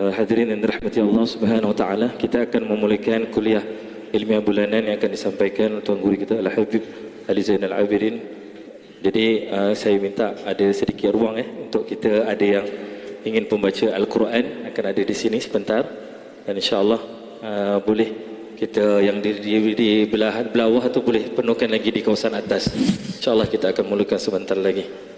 Hadirin yang dirahmati Allah Subhanahu wa taala, kita akan memulakan kuliah ilmiah bulanan yang akan disampaikan Tuan Guru kita Al-Habib Ali Zainal Abidin. Jadi saya minta ada sedikit ruang untuk kita, ada yang ingin membaca Al-Quran akan ada di sini sebentar, dan insya-Allah boleh kita yang di belahan bawah tu boleh penuhkan lagi di kawasan atas. Insya-Allah kita akan mulakan sebentar lagi.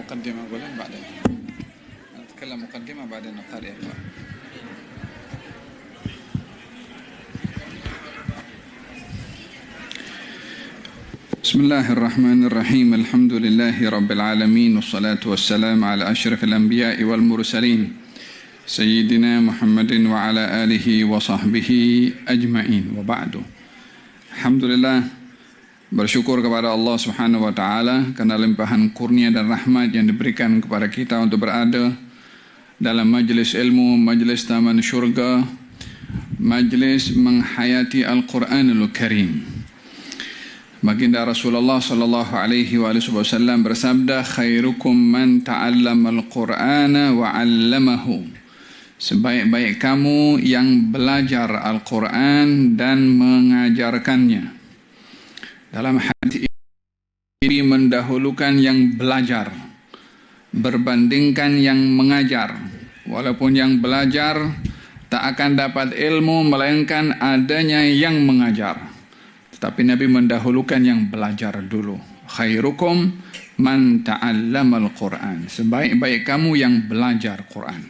مقدمة أولا بعدين نتكلم مقدمة بعدين القارئ يقرأ. بسم الله الرحمن الرحيم. الحمد لله رب العالمين، والصلاة والسلام على أشرف الأنبياء والمرسلين سيدنا محمد وعلى آله وصحبه أجمعين، وبعد. الحمد لله, bersyukur kepada Allah Subhanahu wa taala karena limpahan kurnia dan rahmat yang diberikan kepada kita untuk berada dalam majlis ilmu, majlis taman syurga, majlis menghayati Al-Quranul Karim. Baginda Rasulullah sallallahu alaihi wasallam bersabda, khairukum man ta'allama al-Qur'ana wa 'allamahu. Sebaik-baik kamu yang belajar Al-Quran dan mengajarkannya. Dalam hadis ini mendahulukan yang belajar berbandingkan yang mengajar. Walaupun yang belajar tak akan dapat ilmu melainkan adanya yang mengajar. Tetapi Nabi mendahulukan yang belajar dulu. Khairukum man ta'allamal Qur'an. Sebaik-baik kamu yang belajar Quran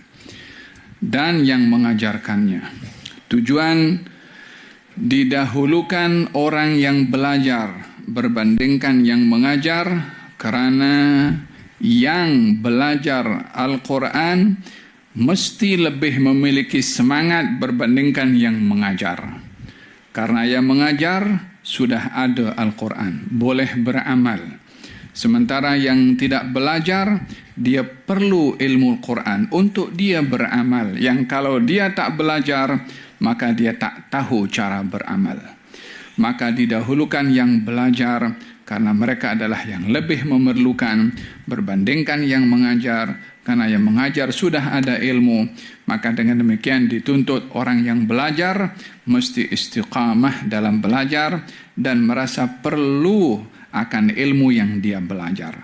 dan yang mengajarkannya. Tujuan didahulukan orang yang belajar berbandingkan yang mengajar karena yang belajar Al-Quran mesti lebih memiliki semangat berbandingkan yang mengajar. Karena yang mengajar sudah ada Al-Quran, boleh beramal. Sementara yang tidak belajar, dia perlu ilmu Al-Quran untuk dia beramal. Yang kalau dia tak belajar, maka dia tak tahu cara beramal. Maka didahulukan yang belajar karena mereka adalah yang lebih memerlukan berbandingkan yang mengajar. Karena yang mengajar sudah ada ilmu, maka dengan demikian dituntut orang yang belajar mesti istiqamah dalam belajar dan merasa perlu akan ilmu yang dia belajar.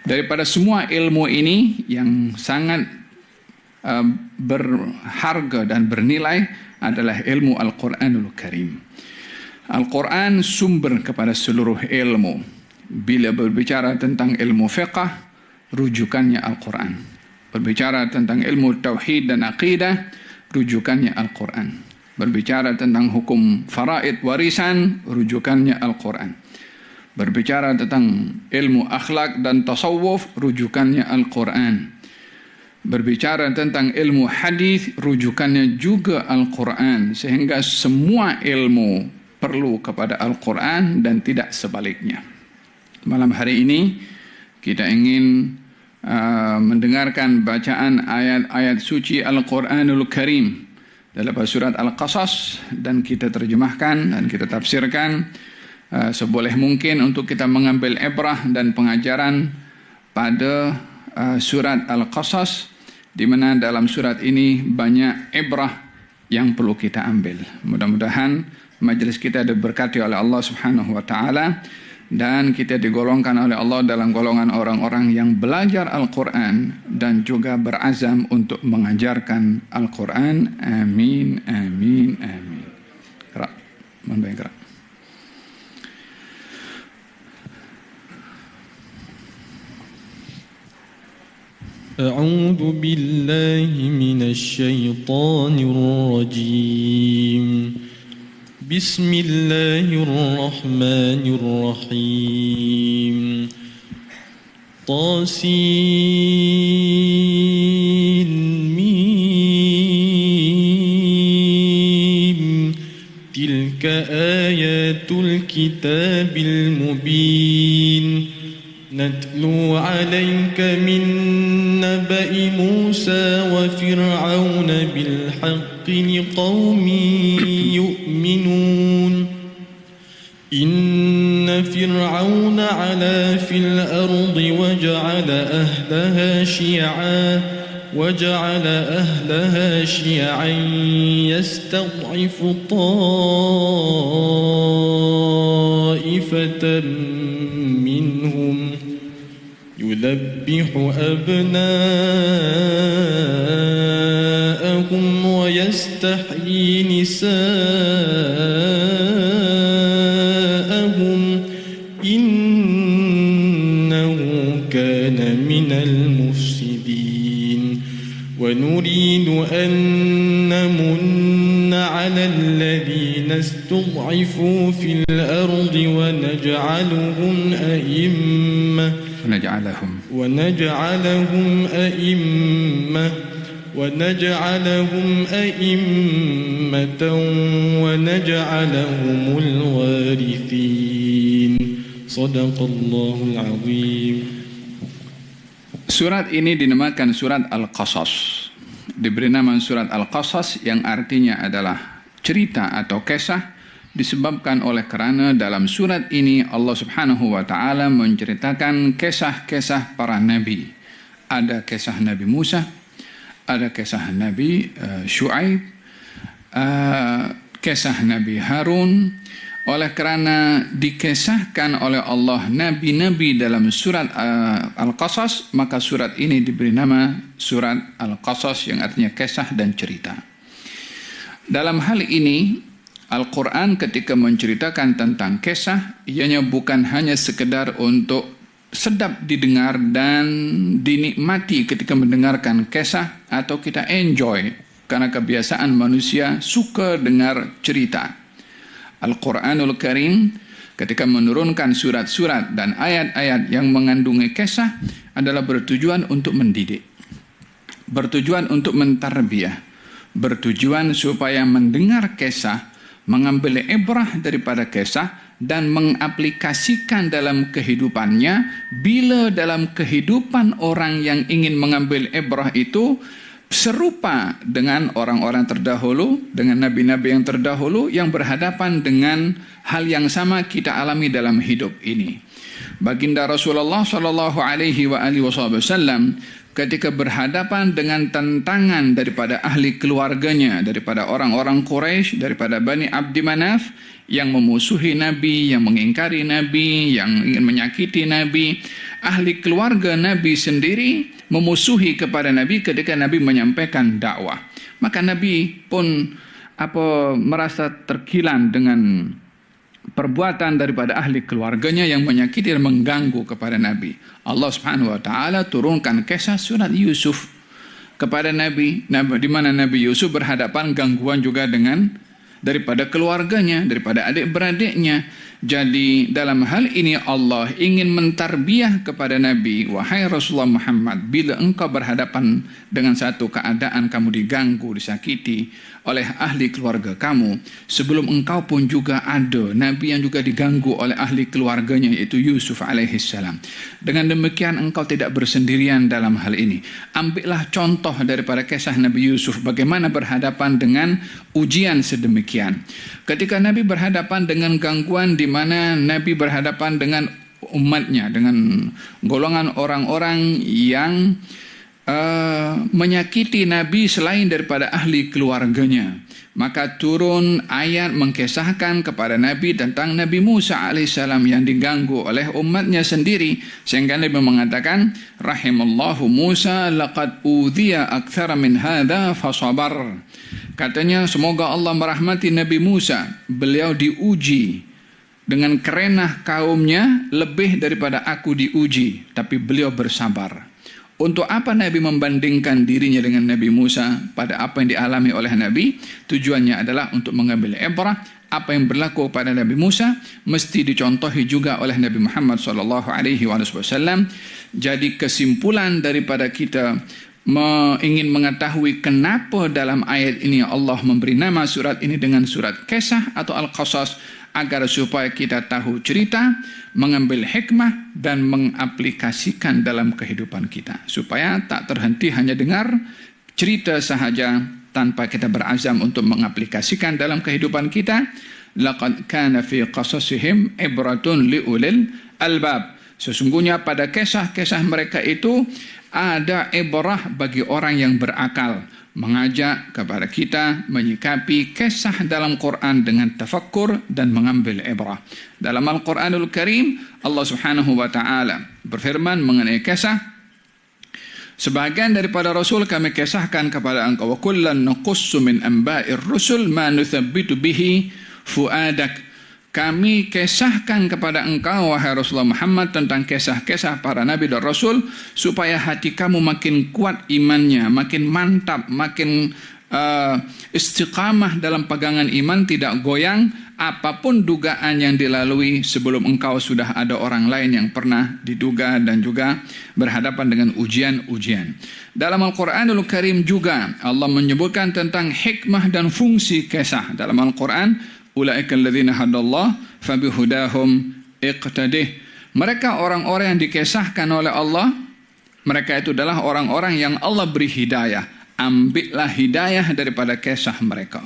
Daripada semua ilmu ini yang sangat berharga dan bernilai adalah ilmu Al-Quranul Karim. Al-Quran sumber kepada seluruh ilmu. Bila berbicara tentang ilmu fiqh, rujukannya Al-Quran. Berbicara tentang ilmu tauhid dan aqidah, rujukannya Al-Quran. Berbicara tentang hukum faraid warisan, rujukannya Al-Quran. Berbicara tentang ilmu akhlak dan tasawuf, rujukannya Al-Quran. Berbicara tentang ilmu hadis, rujukannya juga Al-Quran. Sehingga semua ilmu perlu kepada Al-Quran dan tidak sebaliknya. Malam hari ini kita ingin mendengarkan bacaan ayat-ayat suci Al-Quranul Karim dalam surat Al-Qasas, dan kita terjemahkan dan kita tafsirkan seboleh mungkin untuk kita mengambil ibrah dan pengajaran pada surat Al-Qasas, di mana dalam surat ini banyak ibrah yang perlu kita ambil. Mudah-mudahan majelis kita diberkati oleh Allah Subhanahu wa taala dan kita digolongkan oleh Allah dalam golongan orang-orang yang belajar Al-Qur'an dan juga berazam untuk mengajarkan Al-Qur'an. Amin amin amin. Qira. Mohon qira. أعوذ بالله من الشيطان الرجيم بسم الله الرحمن الرحيم طاسين ميم تلك آيات الكتاب المبين نتلو عليك من نبأ موسى وفرعون بالحق لقوم يؤمنون إن فرعون علا في الأرض وجعل أهلها شيعا يستضعف طائفة منهم يذبح أبناءهم ويستحيي نساءهم إنه كان من المفسدين ونريد أن نمن على الذين استضعفوا في الأرض ونجعلهم أئمة ونجعلهم الوارثين صدق الله العظيم. Surat ini dinamakan surat Al-Qasas. Diberi nama surat Al-Qasas yang artinya adalah cerita atau kisah, disebabkan oleh kerana dalam surat ini Allah Subhanahu wa taala menceritakan kisah-kisah para nabi. Ada kisah Nabi Musa, ada kisah Nabi Syuaib, kisah Nabi Harun. Oleh kerana dikisahkan oleh Allah nabi-nabi dalam surat Al-Qasas, maka surat ini diberi nama surat Al-Qasas yang artinya kisah dan cerita. Dalam hal ini Al-Quran ketika menceritakan tentang kisah, ianya bukan hanya sekedar untuk sedap didengar dan dinikmati ketika mendengarkan kisah atau kita enjoy, karena kebiasaan manusia suka dengar cerita. Al-Quranul Karim ketika menurunkan surat-surat dan ayat-ayat yang mengandungi kisah adalah bertujuan untuk mendidik, bertujuan untuk mentarbiyah, bertujuan supaya mendengar kisah, mengambil ibrah daripada kisah dan mengaplikasikan dalam kehidupannya. Bila dalam kehidupan orang yang ingin mengambil ibrah itu serupa dengan orang-orang terdahulu, dengan nabi-nabi yang terdahulu yang berhadapan dengan hal yang sama kita alami dalam hidup ini. Baginda Rasulullah sallallahu alaihi wasallam ketika berhadapan dengan tantangan daripada ahli keluarganya, daripada orang-orang Quraisy, daripada Bani Abdi Manaf yang memusuhi Nabi, yang mengingkari Nabi, yang ingin menyakiti Nabi, ahli keluarga Nabi sendiri memusuhi kepada Nabi ketika Nabi menyampaikan dakwah. Maka Nabi pun merasa terkilan dengan perbuatan daripada ahli keluarganya yang menyakiti dan mengganggu kepada Nabi. Allah Subhanahu wa taala turunkan kisah surat Yusuf kepada Nabi, di mana Nabi Yusuf berhadapan gangguan juga dengan daripada keluarganya, daripada adik-beradiknya. Jadi dalam hal ini Allah ingin mentarbiyah kepada Nabi, wahai Rasulullah Muhammad, bila engkau berhadapan dengan satu keadaan kamu diganggu, disakiti oleh ahli keluarga kamu, sebelum engkau pun juga ada Nabi yang juga diganggu oleh ahli keluarganya, yaitu Yusuf alaihissalam. Dengan demikian engkau tidak bersendirian dalam hal ini. Ambillah contoh daripada kisah Nabi Yusuf, bagaimana berhadapan dengan ujian sedemikian. Ketika Nabi berhadapan dengan gangguan di mana Nabi berhadapan dengan umatnya, dengan golongan orang-orang yang menyakiti Nabi selain daripada ahli keluarganya. Maka turun ayat mengkisahkan kepada Nabi tentang Nabi Musa alaihissalam yang diganggu oleh umatnya sendiri, sehingga Nabi mengatakan, rahimallahu Musa laqad udhiya akthara min hadha fasabar. Katanya, semoga Allah merahmati Nabi Musa, beliau diuji dengan kerenah kaumnya lebih daripada aku diuji, tapi beliau bersabar. Untuk apa Nabi membandingkan dirinya dengan Nabi Musa pada apa yang dialami oleh Nabi? Tujuannya adalah untuk mengambil ibrah. Apa yang berlaku pada Nabi Musa mesti dicontohi juga oleh Nabi Muhammad SAW. Jadi kesimpulan daripada kita ingin mengetahui kenapa dalam ayat ini Allah memberi nama surat ini dengan surat Kisah atau Al-Qasas, agar supaya kita tahu cerita, mengambil hikmah dan mengaplikasikan dalam kehidupan kita, supaya tak terhenti hanya dengar cerita sahaja tanpa kita berazam untuk mengaplikasikan dalam kehidupan kita. Laqad kana fi qasasihim ibratun liulil albab. Sesungguhnya pada kisah-kisah mereka itu ada ibrah bagi orang yang berakal, mengajak kepada kita menyikapi kisah dalam Quran dengan tafakkur dan mengambil ibrah. Dalam Al-Quranul Karim, Allah Subhanahu wa taala berfirman mengenai kisah, sebahagian daripada rasul kami kisahkan kepada engkau, wa kullan naqussu min anba'ir rusul ma nuthabbitu bihi fuadak. Kami kisahkan kepada engkau, wahai Rasulullah Muhammad, tentang kisah-kisah para nabi dan rasul, supaya hati kamu makin kuat imannya, makin mantap, makin istiqamah dalam pegangan iman, tidak goyang apapun dugaan yang dilalui sebelum engkau sudah ada orang lain yang pernah diduga dan juga berhadapan dengan ujian-ujian. Dalam Al-Quranul Karim juga Allah menyebutkan tentang hikmah dan fungsi kisah. Dalam Al-Quran, ulaika alladzina hadallah fabihudahum iqtadih. Mereka orang-orang yang dikisahkan oleh Allah, mereka itu adalah orang-orang yang Allah beri hidayah. Ambillah hidayah daripada kisah mereka.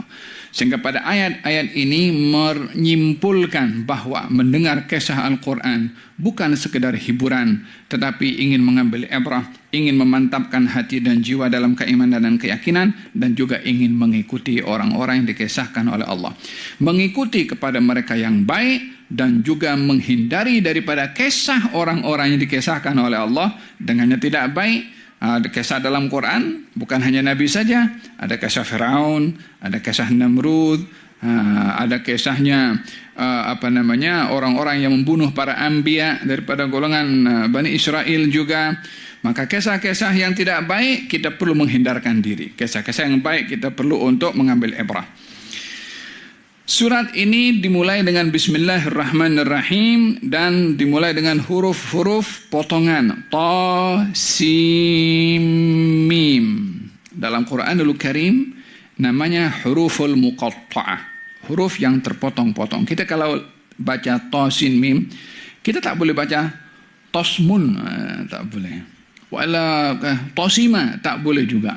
Sehingga pada ayat-ayat ini menyimpulkan bahwa mendengar kisah Al-Quran bukan sekedar hiburan, tetapi ingin mengambil ibrah, ingin memantapkan hati dan jiwa dalam keimanan dan keyakinan, dan juga ingin mengikuti orang-orang yang dikisahkan oleh Allah. Mengikuti kepada mereka yang baik dan juga menghindari daripada kisah orang-orang yang dikisahkan oleh Allah dengan yang tidak baik. Ada kisah dalam Quran, bukan hanya Nabi saja, ada kisah Firaun, ada kisah Namrud, ada kisahnya orang-orang yang membunuh para anbiya daripada golongan Bani Israel juga. Maka kisah-kisah yang tidak baik kita perlu menghindarkan diri. Kisah-kisah yang baik kita perlu untuk mengambil ibrah. Surat ini dimulai dengan Bismillahirrahmanirrahim dan dimulai dengan huruf-huruf potongan ta, sin, mim. Dalam Quranul Karim namanya huruful muqatta'ah, huruf yang terpotong-potong. Kita kalau baca ta, sin, mim, kita tak boleh baca tosmun, tak boleh. Wala tosima, tak boleh juga.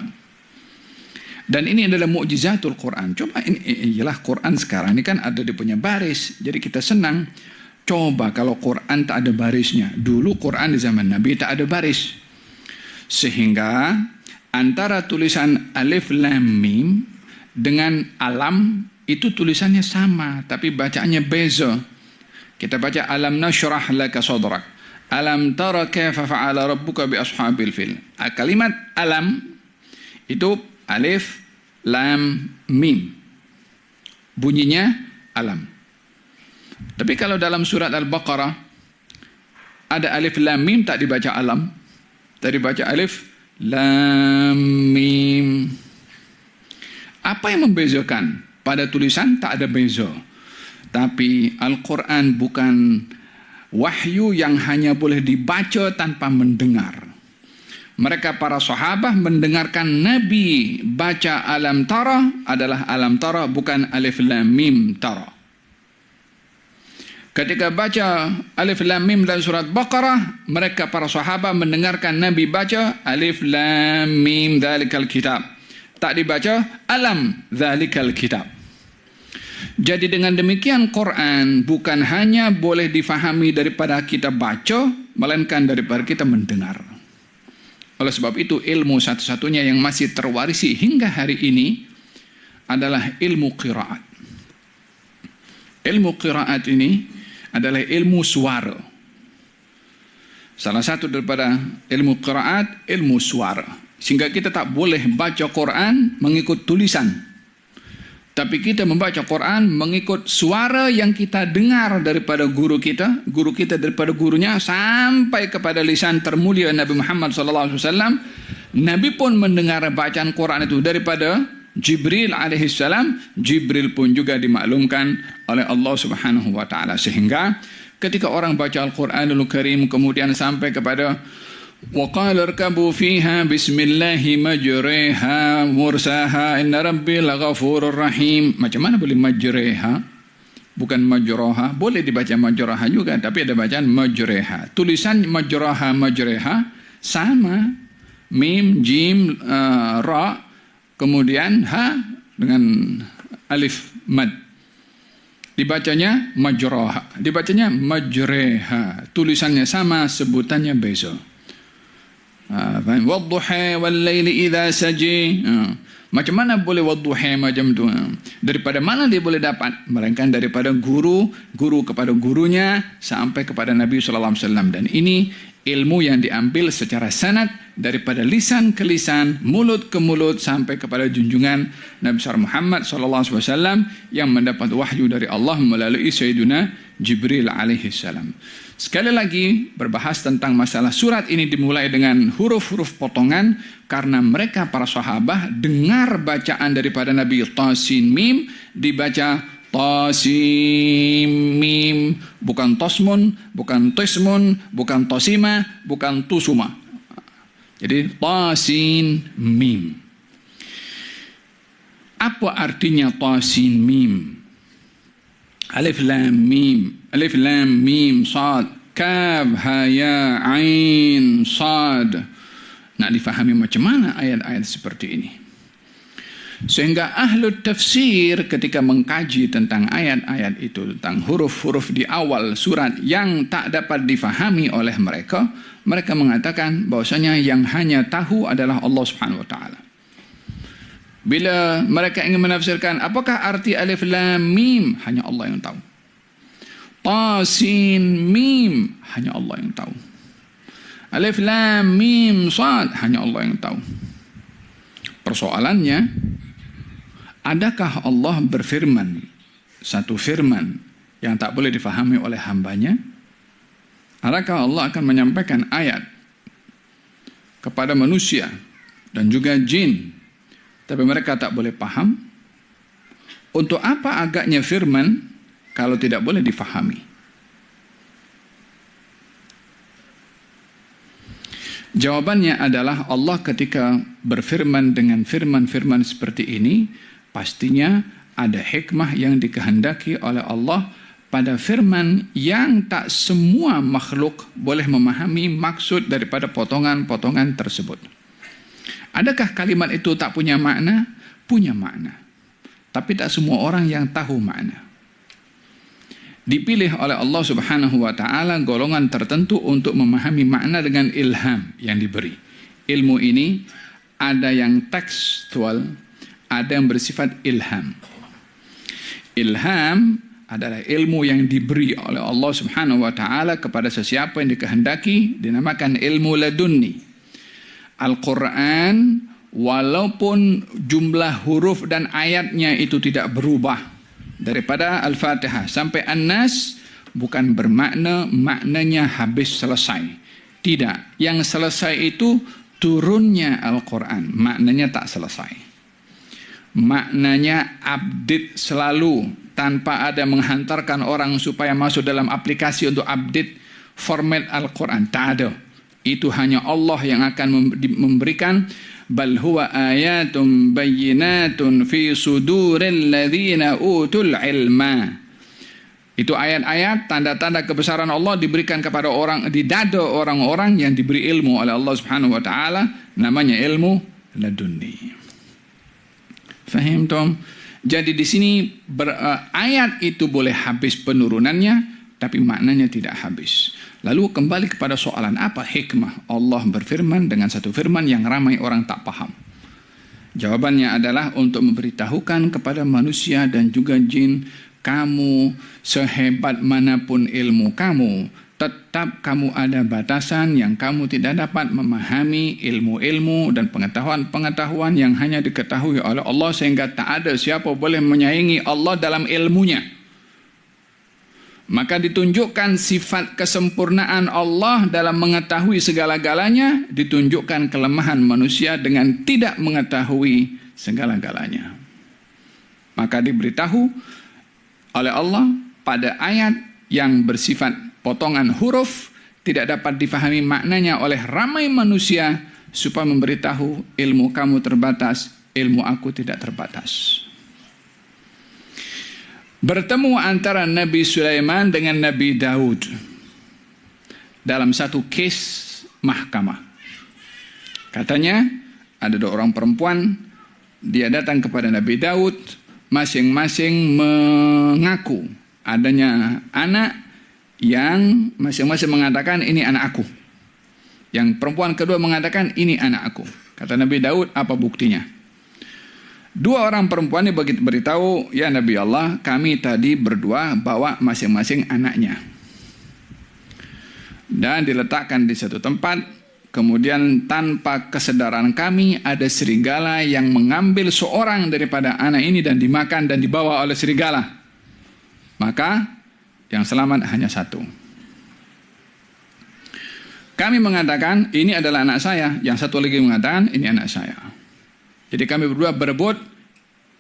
Dan ini adalah mukjizatul Quran. Coba ini ialah Quran sekarang ini kan ada dia punya baris. Jadi kita senang. Coba kalau Quran tak ada barisnya. Dulu Quran di zaman Nabi tak ada baris. Sehingga antara tulisan alif lam mim dengan alam itu tulisannya sama, tapi bacaannya beza. Kita baca alam nashrah laka sadrak. Alam tara kaifa fa'ala rabbuka bi ashabil fil. Kalimat alam itu alif, lam, mim. Bunyinya alam. Tapi kalau dalam surat Al-Baqarah ada alif, lam, mim, tak dibaca alam. Tak dibaca alif, lam, mim. Apa yang membezakan? Pada tulisan tak ada beza. Tapi Al-Quran bukan wahyu yang hanya boleh dibaca tanpa mendengar. Mereka para sahabat mendengarkan Nabi baca alam tara adalah alam tara, bukan alif lam mim tara. Ketika baca alif lam mim dalam surat Baqarah, mereka para sahabat mendengarkan Nabi baca alif lam mim dzalikal kitab. Tak dibaca alam dzalikal kitab. Jadi dengan demikian Quran bukan hanya boleh difahami daripada kita baca, melainkan daripada kita mendengar. Oleh sebab itu ilmu satu-satunya yang masih terwarisi hingga hari ini adalah ilmu qiraat. Ilmu qiraat ini adalah ilmu suara. Salah satu daripada ilmu qiraat, ilmu suara. Sehingga kita tak boleh baca Quran mengikut tulisan. Tapi kita membaca Quran mengikut suara yang kita dengar daripada guru kita daripada gurunya, sampai kepada lisan termulia Nabi Muhammad SAW. Nabi pun mendengar bacaan Quran itu daripada Jibril alaihissalam. Jibril pun juga dimaklumkan oleh Allah Subhanahu wa taala, sehingga ketika orang baca Al-Qur'anul Karim kemudian sampai kepada wa qala irkabu fiha bismillahi majriha mursaha inna rabbi laghafurur rahim. Macam mana boleh majriha? Bukan majroha. Boleh dibaca majroha juga, tapi ada bacaan majriha. Tulisan majriha sama, mim, jim, ra, kemudian ha dengan alif mad. Dibacanya majroha, dibacanya majriha. Tulisannya sama, sebutannya beza. Wadduha wal laili idza saji. Macam mana boleh wadduha macam tu? Daripada mana dia boleh dapat? Melainkan daripada guru kepada gurunya sampai kepada Nabi sallallahu alaihi wasallam. Dan ini ilmu yang diambil secara sanad daripada lisan ke lisan, mulut ke mulut sampai kepada junjungan Nabi Muhammad sallallahu alaihi wasallam yang mendapat wahyu dari Allah melalui Sayyidina Jibril alaihi salam. Sekali lagi berbahas tentang masalah surat ini dimulai dengan huruf-huruf potongan karena mereka para sahabat dengar bacaan daripada Nabi Tasin Mim dibaca Tasim Mim, bukan Tosmun, bukan Tismun, bukan Tosima, bukan Tusuma. Jadi Tasin Mim. Apa artinya Tasin Mim? Alif lam mim sad kaf ha ya ain sad. Nak difahami macam mana ayat-ayat seperti ini? Sehingga ahlu tafsir ketika mengkaji tentang ayat-ayat itu, tentang huruf-huruf di awal surat yang tak dapat difahami oleh mereka mengatakan bahwasanya yang hanya tahu adalah Allah Subhanahu wa taala. Bila mereka ingin menafsirkan apakah arti alif lam mim, hanya Allah yang tahu. Tasin mim, hanya Allah yang tahu. Alif lam mim sad, hanya Allah yang tahu. Persoalannya, adakah Allah berfirman satu firman yang tak boleh difahami oleh hambanya? Adakah Allah akan menyampaikan ayat kepada manusia dan juga jin, tapi mereka tak boleh paham? Untuk apa agaknya firman kalau tidak boleh difahami? Jawabannya adalah Allah ketika berfirman dengan firman-firman seperti ini, pastinya ada hikmah yang dikehendaki oleh Allah pada firman yang tak semua makhluk boleh memahami maksud daripada potongan-potongan tersebut. Adakah kalimat itu tak punya makna? Punya makna. Tapi tak semua orang yang tahu makna. Dipilih oleh Allah Subhanahu wa taala golongan tertentu untuk memahami makna dengan ilham yang diberi. Ilmu ini ada yang tekstual, ada yang bersifat ilham. Ilham adalah ilmu yang diberi oleh Allah Subhanahu wa taala kepada sesiapa yang dikehendaki, dinamakan ilmu ladunni. Al-Quran walaupun jumlah huruf dan ayatnya itu tidak berubah daripada Al-Fatihah sampai An-Nas, bukan bermakna maknanya habis selesai. Tidak, yang selesai itu turunnya Al-Quran, maknanya tak selesai. Maknanya update selalu tanpa ada menghantarkan orang supaya masuk dalam aplikasi untuk update format Al-Quran, tak ada. Itu hanya Allah yang akan memberikan. Bal huwa ayatun bayyinatun fi suduril ladzina utul ilma. Itu ayat-ayat tanda-tanda kebesaran Allah diberikan kepada orang di dada orang-orang yang diberi ilmu oleh Allah Subhanahu wa taala, namanya ilmu ladunni. Faham tom? Jadi di sini ayat itu boleh habis penurunannya, tapi maknanya tidak habis. Lalu kembali kepada soalan, apa hikmah Allah berfirman dengan satu firman yang ramai orang tak paham? Jawabannya adalah untuk memberitahukan kepada manusia dan juga jin, kamu sehebat manapun ilmu kamu, tetap kamu ada batasan yang kamu tidak dapat memahami ilmu-ilmu dan pengetahuan-pengetahuan yang hanya diketahui oleh Allah, sehingga tak ada siapa boleh menyaingi Allah dalam ilmunya. Maka ditunjukkan sifat kesempurnaan Allah dalam mengetahui segala-galanya, ditunjukkan kelemahan manusia dengan tidak mengetahui segala-galanya. Maka diberitahu oleh Allah pada ayat yang bersifat potongan huruf, tidak dapat difahami maknanya oleh ramai manusia, supaya memberitahu ilmu kamu terbatas, ilmu aku tidak terbatas. Bertemu antara Nabi Sulaiman dengan Nabi Daud dalam satu kes mahkamah. Katanya ada 2 orang perempuan, dia datang kepada Nabi Daud, masing-masing mengaku adanya anak yang masing-masing mengatakan ini anak aku. Yang perempuan kedua mengatakan ini anak aku. Kata Nabi Daud, apa buktinya? 2 orang perempuan ini beritahu, ya Nabi Allah, kami tadi berdua bawa masing-masing anaknya dan diletakkan di satu tempat. Kemudian tanpa kesadaran kami ada serigala yang mengambil seorang daripada anak ini dan dimakan dan dibawa oleh serigala. Maka yang selamat hanya 1. Kami mengatakan ini adalah anak saya, yang satu lagi mengatakan ini anak saya. Jadi kami berdua berebut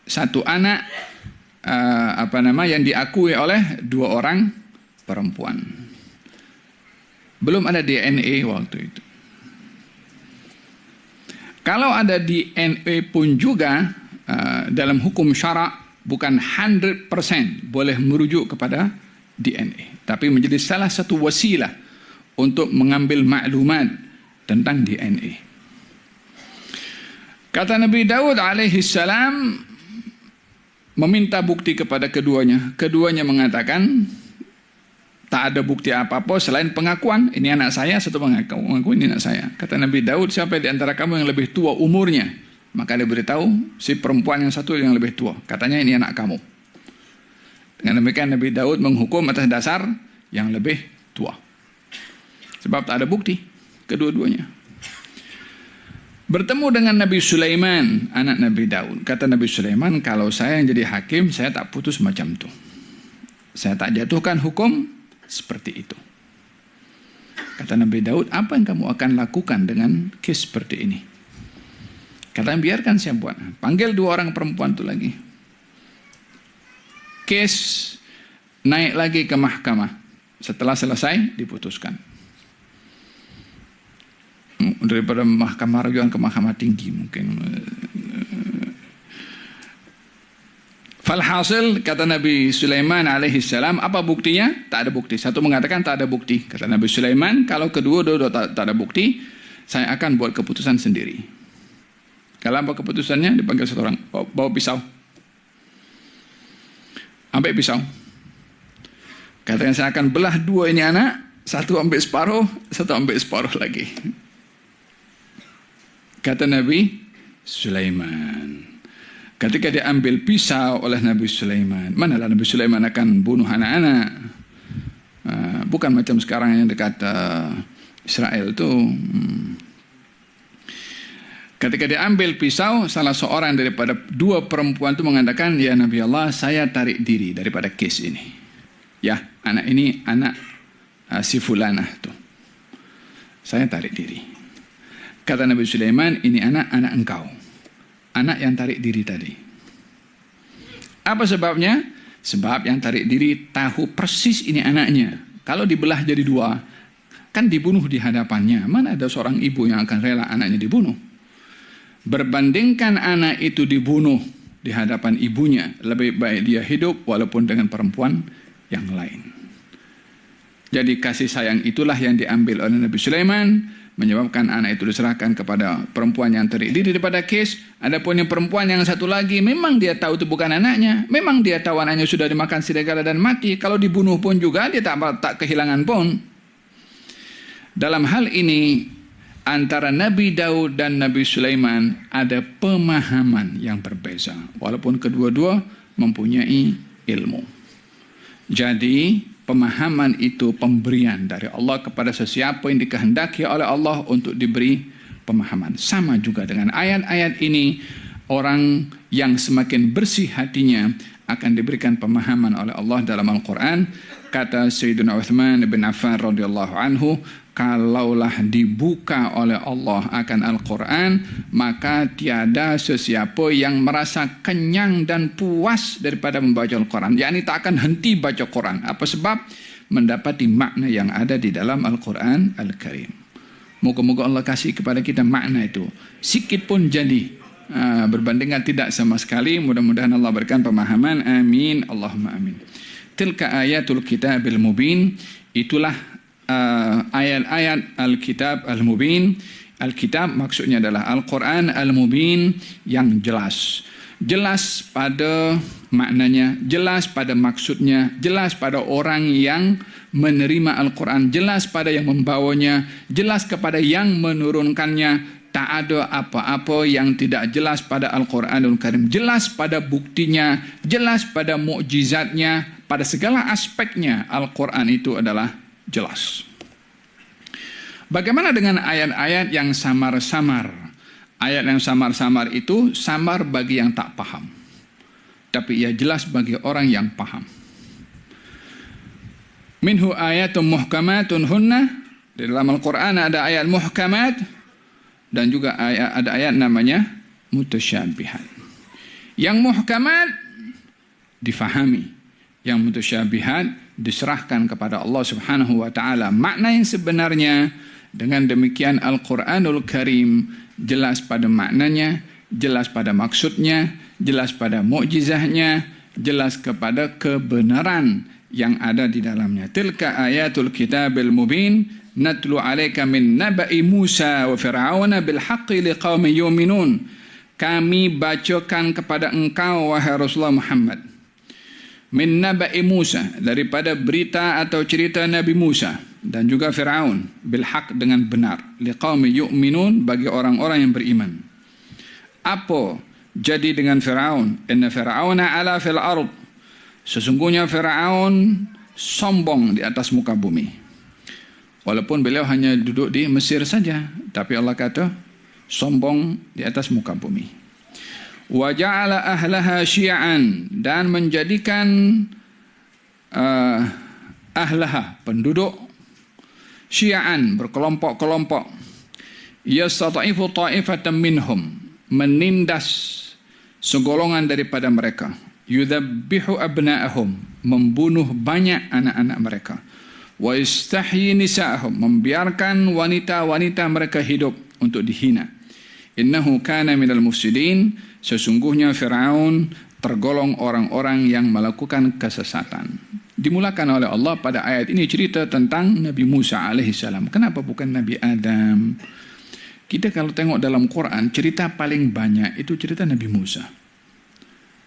satu anak yang diakui oleh 2 orang perempuan. Belum ada DNA waktu itu. Kalau ada DNA pun juga dalam hukum syarak bukan 100% boleh merujuk kepada DNA, tapi menjadi salah satu wasilah untuk mengambil maklumat tentang DNA. Kata Nabi Daud alaihi salam meminta bukti kepada keduanya. Keduanya mengatakan tak ada bukti apa-apa selain pengakuan ini anak saya, satu mengaku ini anak saya. Kata Nabi Daud, siapa di antara kamu yang lebih tua umurnya? Maka dia beritahu si perempuan yang satu yang lebih tua. Katanya ini anak kamu. Dengan demikian Nabi Daud menghukum atas dasar yang lebih tua. Sebab tak ada bukti kedua-duanya. Bertemu dengan Nabi Sulaiman, anak Nabi Daud. Kata Nabi Sulaiman, kalau saya yang jadi hakim, saya tak putus macam itu. Saya tak jatuhkan hukum seperti itu. Kata Nabi Daud, apa yang kamu akan lakukan dengan kes seperti ini? Kata, biarkan saya buat. Panggil 2 orang perempuan itu lagi. Kes naik lagi ke mahkamah. Setelah selesai, diputuskan. Daripada mahkamah rajuan ke mahkamah tinggi mungkin. Falhasil, kata Nabi Sulaiman alaihi salam, apa buktinya? Tak ada bukti. Satu mengatakan tak ada bukti. Kata Nabi Sulaiman, kalau kedua-dua tak ada bukti, saya akan buat keputusan sendiri. Kalau apa keputusannya? Dipanggil satu orang, bawa pisau. Ambil pisau. Katanya saya akan belah 2 ini anak, satu ambil separuh, satu ambil separuh lagi. Kata Nabi Sulaiman, ketika diambil pisau oleh Nabi Sulaiman, manalah Nabi Sulaiman akan bunuh anak-anak. Bukan macam sekarang yang dekat Israel itu. Ketika diambil pisau, salah seorang daripada 2 perempuan itu mengatakan, ya Nabi Allah, saya tarik diri daripada kes ini. Ya, anak ini anak si fulanah tu. Saya tarik diri. Kata Nabi Sulaiman, ini anak engkau. Anak yang tarik diri tadi. Apa sebabnya? Sebab yang tarik diri tahu persis ini anaknya. Kalau dibelah jadi 2, kan dibunuh di hadapannya. Mana ada seorang ibu yang akan rela anaknya dibunuh? Berbandingkan anak itu dibunuh di hadapan ibunya, lebih baik dia hidup walaupun dengan perempuan yang lain. Jadi kasih sayang itulah yang diambil oleh Nabi Sulaiman, menyebabkan anak itu diserahkan kepada perempuan yang terdiri daripada kes. Adapun yang perempuan yang satu lagi, memang dia tahu itu bukan anaknya, memang dia tahu anaknya sudah dimakan serigala dan mati. Kalau dibunuh pun juga dia tak kehilangan pun. Dalam hal ini antara Nabi Daud dan Nabi Sulaiman ada pemahaman yang berbeza, walaupun kedua-dua mempunyai ilmu. Jadi pemahaman itu pemberian dari Allah kepada sesiapa yang dikehendaki oleh Allah untuk diberi pemahaman. Sama juga dengan ayat-ayat ini, orang yang semakin bersih hatinya akan diberikan pemahaman oleh Allah dalam Al-Quran. Kata Sayyidina Uthman bin Affan radhiyallahu anhu, kalaulah dibuka oleh Allah akan Al-Quran, maka tiada sesiapa yang merasa kenyang dan puas daripada membaca Al-Quran. yakni tak akan henti baca Quran. Apa sebab? Mendapati makna yang ada di dalam Al-Quran Al-Karim. Moga-moga Allah kasih kepada kita makna itu. Sikit pun jadi. Berbandingan tidak sama sekali. Mudah-mudahan Allah berikan pemahaman. Amin. Allahumma amin. Tilka ayatul kitabil mubin. Itulah ayat-ayat Al-Kitab Al-Mubin. Al-Kitab maksudnya adalah Al-Quran Al-Mubin yang jelas. Jelas pada maknanya, jelas pada maksudnya, jelas pada orang yang menerima Al-Quran, jelas pada yang membawanya, jelas kepada yang menurunkannya. Tak ada apa-apa yang tidak jelas pada Al-Quranul Karim. Jelas pada buktinya, jelas pada mukjizatnya, pada segala aspeknya Al-Quran itu adalah jelas. Bagaimana dengan ayat-ayat yang samar-samar? Ayat yang samar-samar itu samar bagi yang tak paham, tapi ia jelas bagi orang yang paham. Minhu ayatun muhkamatun hunna. Di dalam Al-Quran ada ayat muhkamat dan juga ada ayat namanya mutasyabihat. Yang muhkamat difahami, yang mutasyabihat diserahkan kepada Allah Subhanahu wa taala makna yang sebenarnya. Dengan demikian Al-Quranul Karim jelas pada maknanya, jelas pada maksudnya, jelas pada mukjizahnya, jelas kepada kebenaran yang ada di dalamnya. Tilka ayatul kitabil mubin natlu alaika min naba'i Musa wa Fir'auna bil haqqi liqaumin yu'minun. Kami bacakan kepada engkau wahai Rasulullah Muhammad min naba'i Musa, daripada berita atau cerita Nabi Musa dan juga Fir'aun, bil haq, dengan benar, liqaumin yu'minun, bagi orang-orang yang beriman. Apa jadi dengan Fir'aun? Inna Fir'auna ala fil ard. Sesungguhnya Fir'aun sombong di atas muka bumi. Walaupun beliau hanya duduk di Mesir saja, tapi Allah kata sombong di atas muka bumi. Wa ja'ala ahlaha syi'an, dan menjadikan ahlaha, penduduk, syi'an, berkelompok-kelompok. Yastad'ifu ta'ifatan minhum, menindas segolongan daripada mereka. Yudhabbihu abna'ahum, membunuh banyak anak-anak mereka. Wa istahyi nisa'ahum, membiarkan wanita-wanita mereka hidup untuk dihina. Innahu kana minal mufsidin, sesungguhnya Fir'aun tergolong orang-orang yang melakukan kesesatan. Dimulakan oleh Allah pada ayat ini cerita tentang Nabi Musa alaihissalam. Kenapa bukan Nabi Adam? Kita kalau tengok dalam Quran, cerita paling banyak itu cerita Nabi Musa.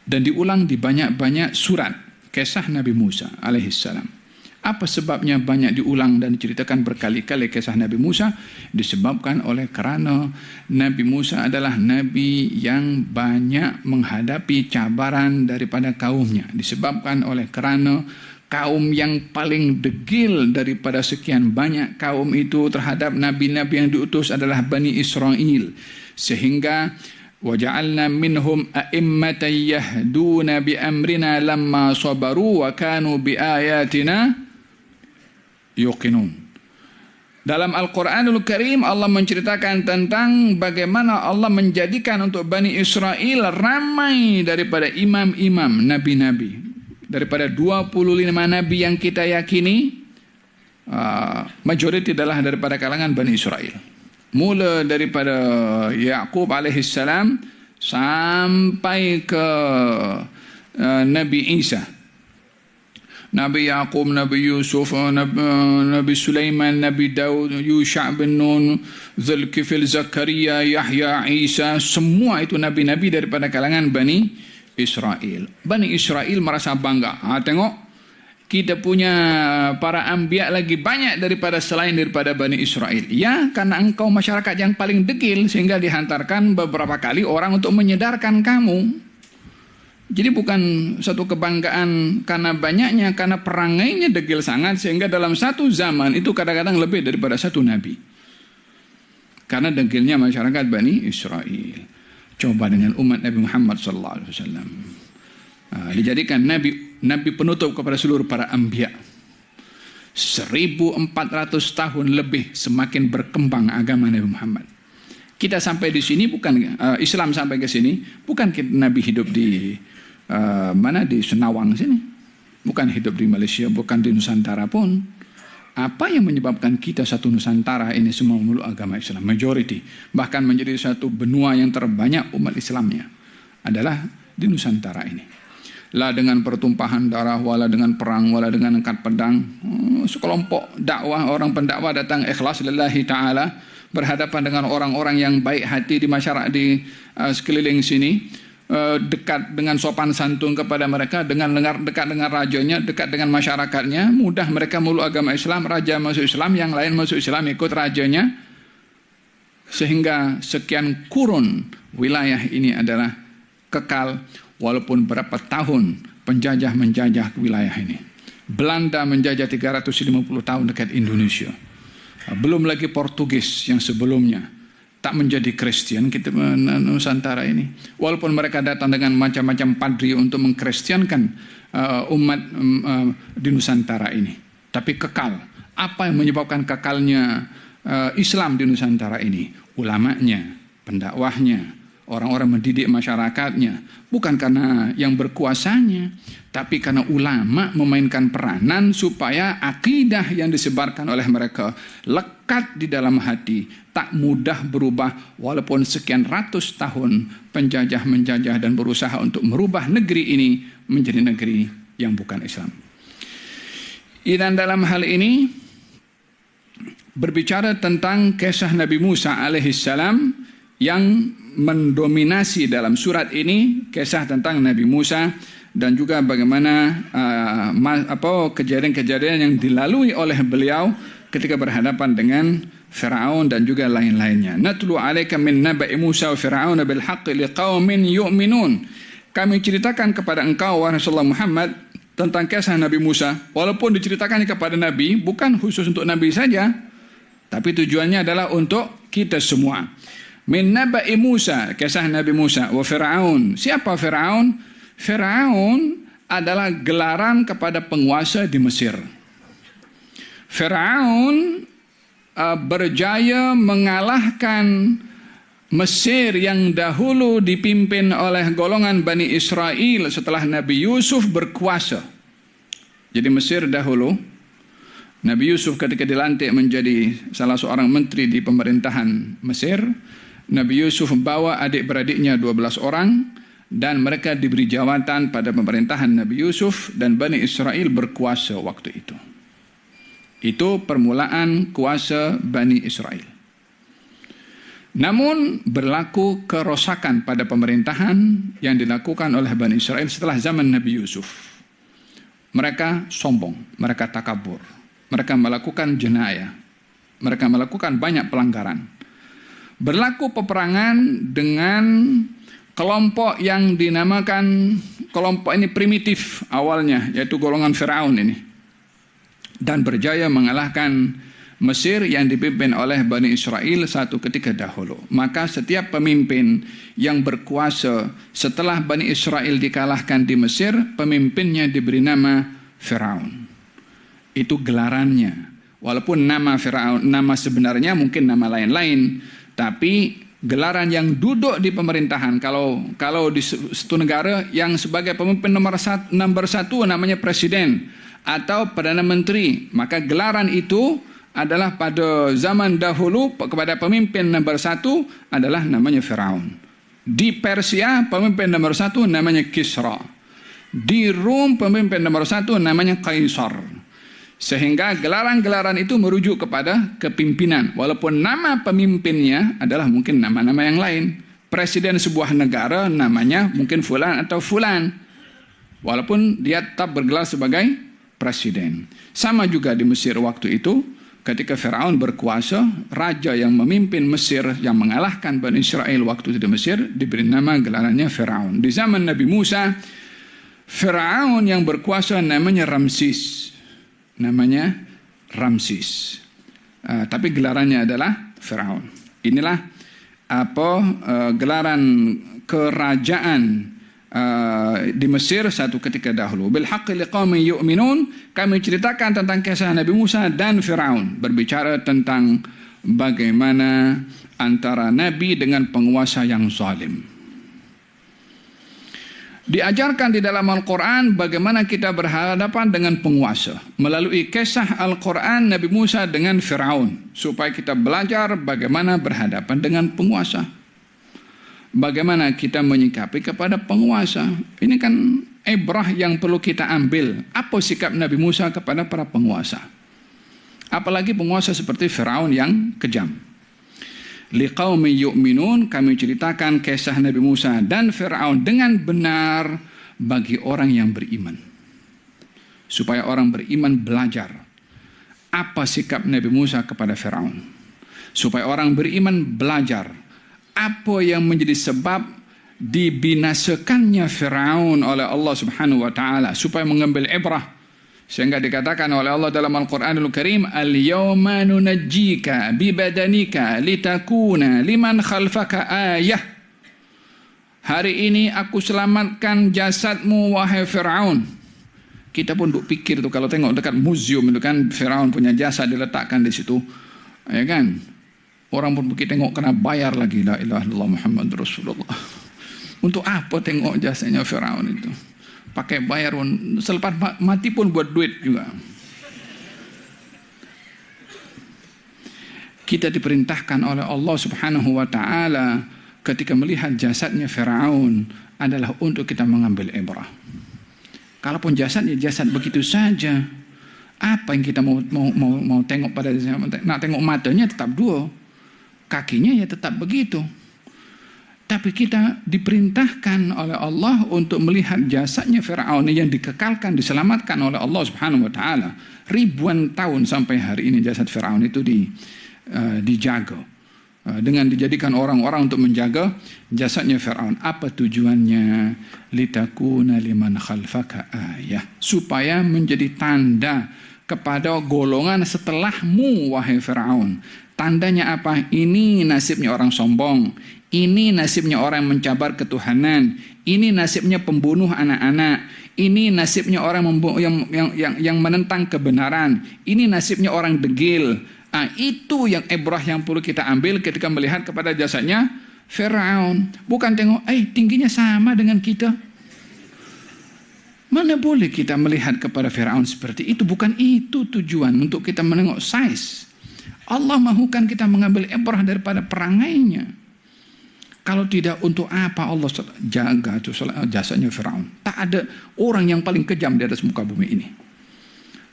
Dan diulang di banyak-banyak surat kisah Nabi Musa alaihissalam. Apa sebabnya banyak diulang dan diceritakan berkali-kali kisah Nabi Musa? Disebabkan oleh kerana Nabi Musa adalah Nabi yang banyak menghadapi cabaran daripada kaumnya. Disebabkan oleh kerana kaum yang paling degil daripada sekian banyak kaum itu terhadap Nabi-Nabi yang diutus adalah Bani Israel. Sehingga وَجَعَلْنَا مِنْهُمْ أَئِمَّةً يَهْدُونَ بِأَمْرِنَا لَمَّا صَبَرُوا وَكَانُوا بِآيَاتِنَا yuqinun. Dalam Al-Quranul Karim Allah menceritakan tentang bagaimana Allah menjadikan untuk Bani Israel ramai daripada imam-imam, nabi-nabi. Daripada 25 nabi yang kita yakini, majoriti adalah daripada kalangan Bani Israel. Mula daripada Yaqub alaihissalam sampai ke Nabi Isa, Nabi Yaqub, Nabi Yusuf, Nabi Sulaiman, Nabi Daud, Yusha' bin Nun, Zulkifil, Zakaria, Yahya, Isa, semua itu nabi-nabi daripada kalangan Bani Israel. Bani Israel merasa bangga. Tengok, kita punya para anbiya lagi banyak selain daripada Bani Israel. Ya, karena engkau masyarakat yang paling degil sehingga dihantarkan beberapa kali orang untuk menyedarkan kamu. Jadi bukan satu kebanggaan karena banyaknya, karena perangainya degil sangat sehingga dalam satu zaman itu kadang-kadang lebih daripada satu nabi. Karena degilnya masyarakat Bani Israel. Coba dengan umat Nabi Muhammad SAW. Dijadikan nabi penutup kepada seluruh para anbiya. 1400 tahun lebih semakin berkembang agama Nabi Muhammad. Kita sampai di sini bukan Islam sampai ke sini bukan Nabi hidup di di Senawang sini, bukan hidup di Malaysia, bukan di Nusantara pun. Apa yang menyebabkan kita satu Nusantara ini semua memeluk agama Islam majority, bahkan menjadi satu benua yang terbanyak umat Islamnya adalah di Nusantara ini. Lah dengan pertumpahan darah, wala dengan perang, wala dengan angkat pedang, sekelompok dakwah, orang pendakwah datang ikhlas lillahi ta'ala, berhadapan dengan orang-orang yang baik hati di masyarakat di sekeliling sini, dekat dengan sopan santun kepada mereka, dengan dekat dengan rajanya, dekat dengan masyarakatnya, mudah mereka meluk agama Islam, raja masuk Islam, yang lain masuk Islam ikut rajanya, sehingga sekian kurun wilayah ini adalah kekal. Walaupun berapa tahun penjajah menjajah wilayah ini. Belanda menjajah 350 tahun dekat Indonesia. Belum lagi Portugis yang sebelumnya tak menjadi Kristen kita Nusantara ini. Walaupun mereka datang dengan macam-macam padri untuk mengkristiankan umat di Nusantara ini. Tapi kekal. Apa yang menyebabkan kekalnya Islam di Nusantara ini? Ulamanya, pendakwahnya, orang-orang mendidik masyarakatnya, bukan karena yang berkuasanya, tapi karena ulama memainkan peranan supaya akidah yang disebarkan oleh mereka lekat di dalam hati, tak mudah berubah walaupun sekian ratus tahun penjajah menjajah dan berusaha untuk merubah negeri ini menjadi negeri yang bukan Islam. Dan dalam hal ini berbicara tentang kisah Nabi Musa alaihissalam yang mendominasi dalam surat ini, kisah tentang Nabi Musa dan juga bagaimana kejadian-kejadian yang dilalui oleh beliau ketika berhadapan dengan Fir'aun dan juga lain-lainnya. Natlu 'alaika min naba'i Musa wa Fir'aun bil haqqi liqaumin yu'minun. Kami ceritakan kepada engkau wahai Rasulullah Muhammad tentang kisah Nabi Musa, walaupun diceritakannya kepada Nabi bukan khusus untuk Nabi saja, tapi tujuannya adalah untuk kita semua. Min naba'i Musa, kisah Nabi Musa, wa Fir'aun. Siapa Fir'aun? Fir'aun adalah gelaran kepada penguasa di Mesir. Fir'aun berjaya mengalahkan Mesir yang dahulu dipimpin oleh golongan Bani Israel setelah Nabi Yusuf berkuasa. Jadi Mesir dahulu, Nabi Yusuf ketika dilantik menjadi salah seorang menteri di pemerintahan Mesir, Nabi Yusuf bawa adik-beradiknya 12 orang dan mereka diberi jawatan pada pemerintahan Nabi Yusuf dan Bani Israel berkuasa waktu itu. Itu permulaan kuasa Bani Israel. Namun berlaku kerosakan pada pemerintahan yang dilakukan oleh Bani Israel setelah zaman Nabi Yusuf. Mereka sombong, mereka takabur, mereka melakukan jenayah, mereka melakukan banyak pelanggaran. Berlaku peperangan dengan kelompok yang dinamakan kelompok ini primitif awalnya, yaitu golongan Fir'aun ini, dan berjaya mengalahkan Mesir yang dipimpin oleh Bani Israel satu ketika dahulu. Maka setiap pemimpin yang berkuasa setelah Bani Israel dikalahkan di Mesir, pemimpinnya diberi nama Fir'aun. Itu gelarannya. Walaupun nama Fir'aun, nama sebenarnya mungkin nama lain-lain, tapi gelaran yang duduk di pemerintahan, kalau di suatu negara yang sebagai pemimpin nomor satu namanya presiden atau perdana menteri, maka gelaran itu adalah pada zaman dahulu kepada pemimpin nomor satu adalah namanya Fir'aun. Di Persia pemimpin nomor satu namanya Kisra. Di Rom pemimpin nomor satu namanya Kaisar. Sehingga gelaran-gelaran itu merujuk kepada kepimpinan. Walaupun nama pemimpinnya adalah mungkin nama-nama yang lain. Presiden sebuah negara namanya mungkin fulan atau fulan. Walaupun dia tetap bergelar sebagai presiden. Sama juga di Mesir waktu itu, ketika Firaun berkuasa, raja yang memimpin Mesir yang mengalahkan Bani Israel waktu itu di Mesir diberi nama gelarannya Firaun. Di zaman Nabi Musa, Firaun yang berkuasa namanya Ramsis. Tapi gelarannya adalah Firaun. Inilah gelaran kerajaan di Mesir satu ketika dahulu. Bil haqqi liqaumin yu'minun, kami ceritakan tentang kisah Nabi Musa dan Firaun, berbicara tentang bagaimana antara nabi dengan penguasa yang zalim. Diajarkan di dalam Al-Quran bagaimana kita berhadapan dengan penguasa melalui kisah Al-Quran Nabi Musa dengan Firaun, supaya kita belajar bagaimana berhadapan dengan penguasa. Bagaimana kita menyikapi kepada penguasa. Ini kan ibrah yang perlu kita ambil. Apa sikap Nabi Musa kepada para penguasa? Apalagi penguasa seperti Firaun yang kejam. Liqaumin yu'minun, kami ceritakan kisah Nabi Musa dan Firaun dengan benar bagi orang yang beriman. Supaya orang beriman belajar apa sikap Nabi Musa kepada Firaun. Supaya orang beriman belajar apa yang menjadi sebab dibinasakannya Firaun oleh Allah Subhanahu wa taala, supaya mengambil ibrah. Sehingga dikatakan oleh Allah dalam Al-Quranul Karim, al-yawma nunajjika bibadanika litakuna liman khalfaka ayah. Hari ini aku selamatkan jasadmu wahai Firaun. Kita pun berpikir tuh kalau tengok dekat museum itu kan Firaun punya jasad diletakkan di situ, ya kan? Orang pun begitu tengok kena bayar lagi, la ilaha illallah Muhammad Rasulullah. Untuk apa tengok jasanya Firaun itu? Pakai bayar pun, selepas mati pun buat duit juga. Kita diperintahkan oleh Allah Subhanahu wa taala ketika melihat jasadnya Firaun adalah untuk kita mengambil ibrah. Kalaupun jasadnya jasad begitu saja, apa yang kita mau tengok pada jasad? Nak tengok matanya tetap dua, kakinya ya tetap begitu. Tapi kita diperintahkan oleh Allah untuk melihat jasadnya Firaun yang dikekalkan, diselamatkan oleh Allah Subhanahu wa taala. Ribuan tahun sampai hari ini jasad Firaun itu dijaga. Dengan dijadikan orang-orang untuk menjaga jasadnya Firaun. Apa tujuannya? Litakuna liman khalfaka ayah. Supaya menjadi tanda kepada golongan setelahmu wahai Firaun. Tandanya apa? Ini nasibnya orang sombong. Ini nasibnya orang yang mencabar ketuhanan. Ini nasibnya pembunuh anak-anak. Ini nasibnya orang yang menentang kebenaran. Ini nasibnya orang degil. Itu yang ibrah yang perlu kita ambil ketika melihat kepada jasadnya Firaun. Bukan tengok, tingginya sama dengan kita. Mana boleh kita melihat kepada Firaun seperti itu. Bukan itu tujuan untuk kita menengok size. Allah mahukan kita mengambil ibrah daripada perangainya. Kalau tidak, untuk apa Allah jaga jasanya Firaun? Tak ada orang yang paling kejam di atas muka bumi ini.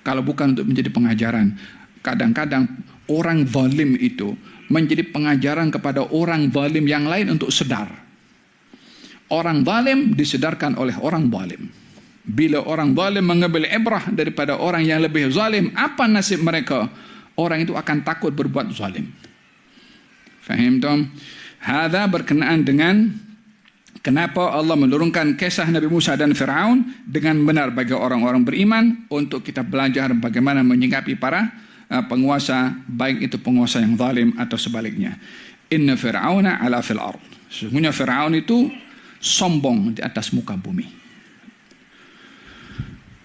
Kalau bukan untuk menjadi pengajaran. Kadang-kadang orang zalim itu menjadi pengajaran kepada orang zalim yang lain untuk sedar. Orang zalim disedarkan oleh orang zalim. Bila orang zalim mengambil ibrah daripada orang yang lebih zalim, apa nasib mereka? Orang itu akan takut berbuat zalim. Faham tom? Hadza berkenaan dengan kenapa Allah menurunkan kisah Nabi Musa dan Firaun dengan benar bagi orang-orang beriman untuk kita belajar bagaimana menyikapi para penguasa, baik itu penguasa yang zalim atau sebaliknya. Inna Fir'auna ala fil ard. Sesungguhnya Firaun itu sombong di atas muka bumi.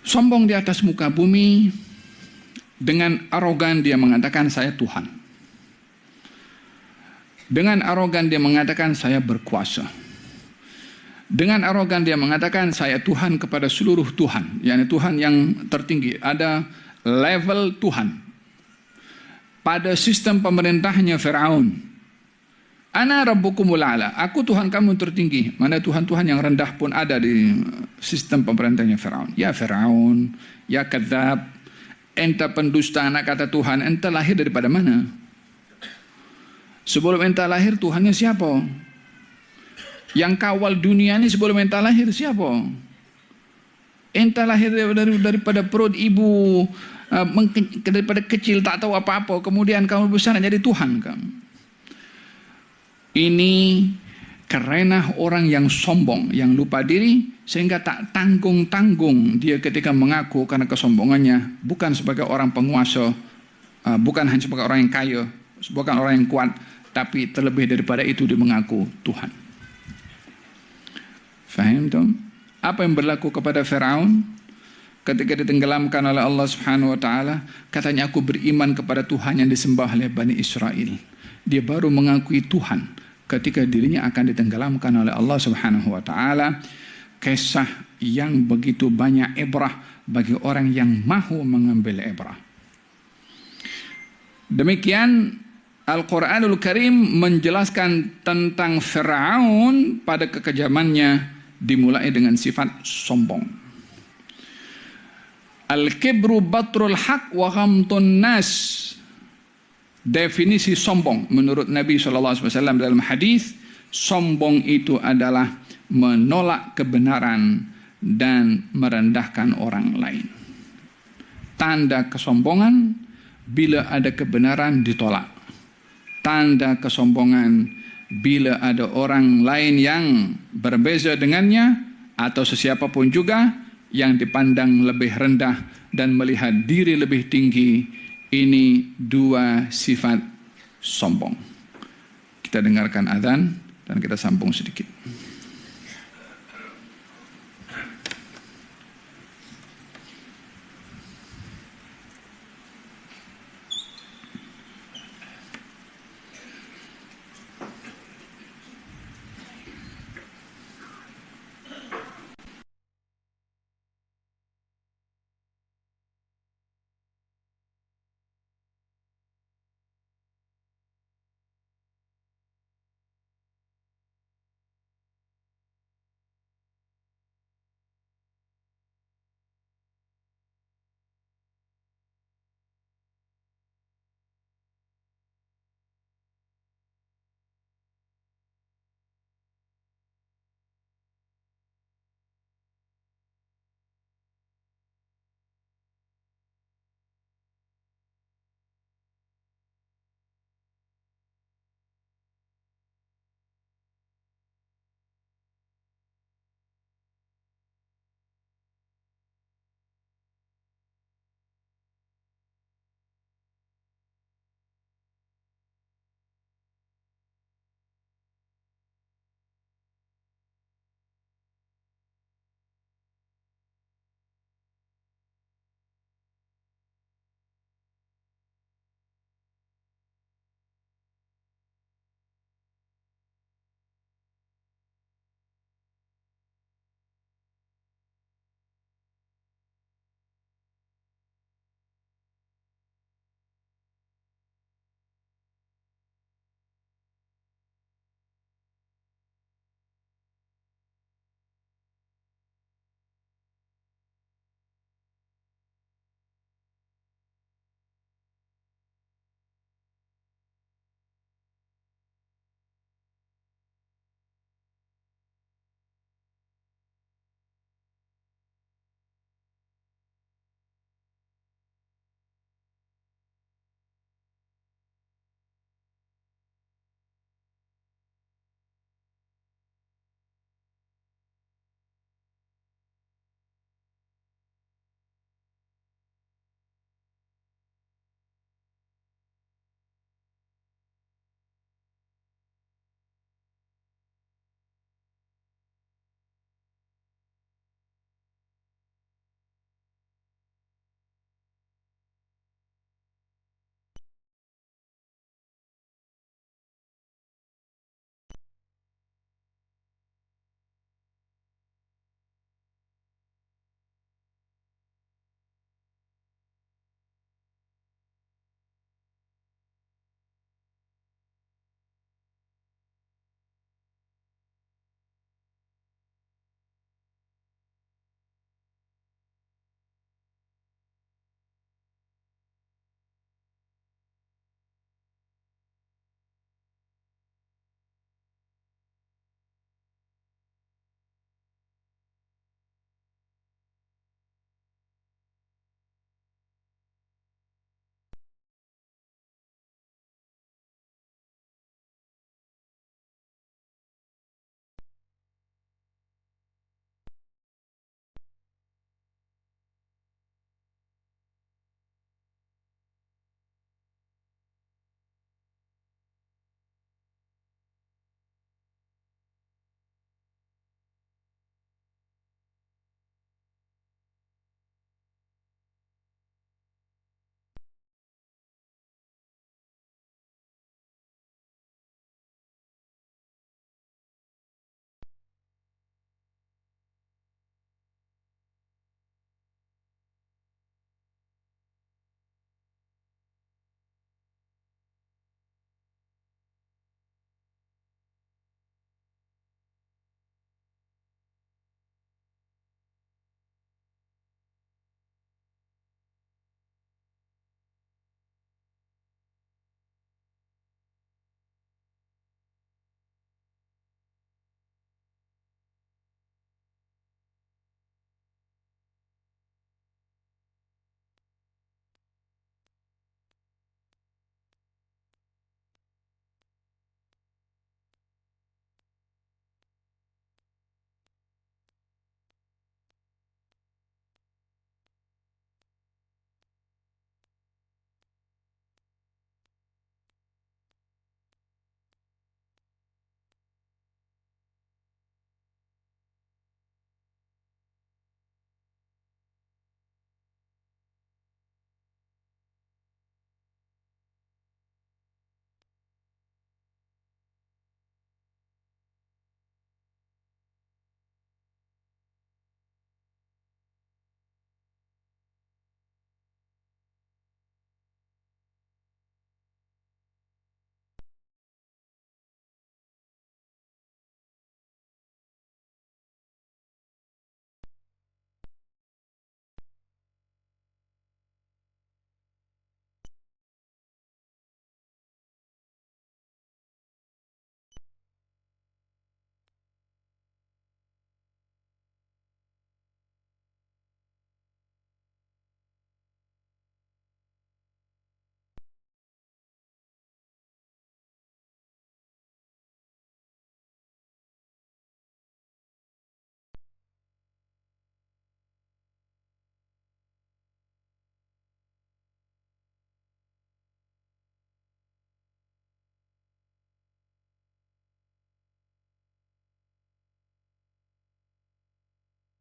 Sombong di atas muka bumi, dengan arogan dia mengatakan saya Tuhan. Dengan arogan dia mengatakan saya berkuasa. Dengan arogan dia mengatakan saya Tuhan kepada seluruh Tuhan. yakni Tuhan yang tertinggi. Ada level Tuhan. Pada sistem pemerintahnya Firaun. Ana rabbukumul a'la. Aku Tuhan kamu tertinggi. Mana Tuhan-Tuhan yang rendah pun ada di sistem pemerintahnya Firaun. Ya Firaun, ya kadzab. Enta pendusta anak kata Tuhan. Enta lahir daripada mana? Sebelum enta lahir Tuhannya siapa? Yang kawal dunia ini sebelum enta lahir siapa? Ente lahir daripada perut ibu, daripada kecil tak tahu apa-apa, kemudian kamu besar nak jadi Tuhan kamu. Ini karena orang yang sombong, yang lupa diri, sehingga tak tanggung-tanggung dia ketika mengaku karena kesombongannya, bukan sebagai orang penguasa, bukan hanya sebagai orang yang kaya, bukan orang yang kuat, tapi terlebih daripada itu dia mengaku Tuhan. Faham tuh? Apa yang berlaku kepada Firaun ketika ditenggelamkan oleh Allah Subhanahu wa taala? Katanya, aku beriman kepada Tuhan yang disembah oleh Bani Israel. Dia baru mengakui Tuhan ketika dirinya akan ditenggelamkan oleh Allah Subhanahu wa taala. Kisah yang begitu banyak ibrah bagi orang yang mahu mengambil ibrah. Demikian Al-Quranul Karim menjelaskan tentang Firaun pada kekejamannya, dimulai dengan sifat sombong. Al-kibru batrul haq wa ghamtun nas. Definisi sombong menurut Nabi SAW dalam hadis, sombong itu adalah menolak kebenaran dan merendahkan orang lain. Tanda kesombongan bila ada kebenaran ditolak. Tanda kesombongan bila ada orang lain yang berbeza dengannya atau sesiapapun juga yang dipandang lebih rendah dan melihat diri lebih tinggi. Ini dua sifat sombong. Kita dengarkan azan dan kita sambung sedikit.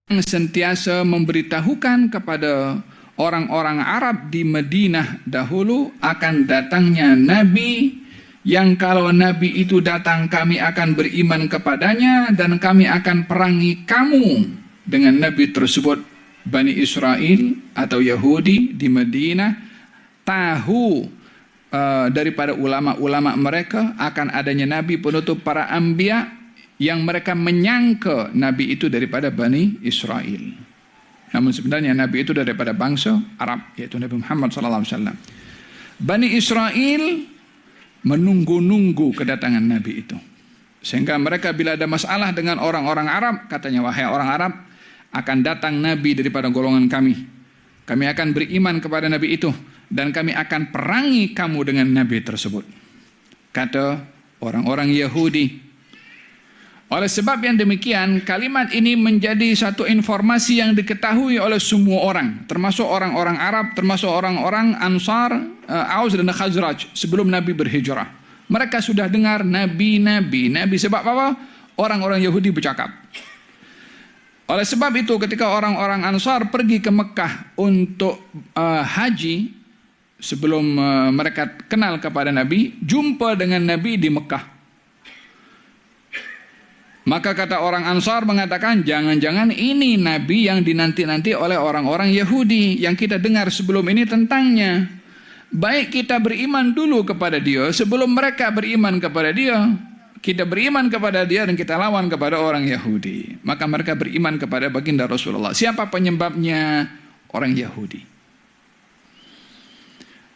sentiasa memberitahukan kepada orang-orang Arab di Madinah dahulu akan datangnya Nabi yang kalau Nabi itu datang kami akan beriman kepadanya dan kami akan perangi kamu dengan Nabi tersebut. Bani Israel atau Yahudi di Madinah tahu daripada ulama-ulama mereka akan adanya Nabi penutup para anbiya yang mereka menyangka Nabi itu daripada Bani Israel. Namun sebenarnya Nabi itu daripada bangsa Arab, yaitu Nabi Muhammad SAW. Bani Israel menunggu-nunggu kedatangan Nabi itu. Sehingga mereka bila ada masalah dengan orang-orang Arab, katanya, wahai orang Arab, akan datang Nabi daripada golongan kami. Kami akan beriman kepada Nabi itu dan kami akan perangi kamu dengan Nabi tersebut. Kata orang-orang Yahudi. Oleh sebab yang demikian, kalimat ini menjadi satu informasi yang diketahui oleh semua orang, termasuk orang-orang Arab, termasuk orang-orang Ansar, Aus dan Khazraj sebelum Nabi berhijrah. Mereka sudah dengar Nabi. Sebab apa? Orang-orang Yahudi bercakap. Oleh sebab itu ketika orang-orang Ansar pergi ke Mekah untuk haji, sebelum mereka kenal kepada Nabi, jumpa dengan Nabi di Mekah. Maka kata orang Ansar mengatakan, jangan-jangan ini Nabi yang dinanti-nanti oleh orang-orang Yahudi yang kita dengar sebelum ini tentangnya. Baik kita beriman dulu kepada dia sebelum mereka beriman kepada dia. Kita beriman kepada dia dan kita lawan kepada orang Yahudi. Maka mereka beriman kepada baginda Rasulullah. Siapa penyebabnya? Orang Yahudi.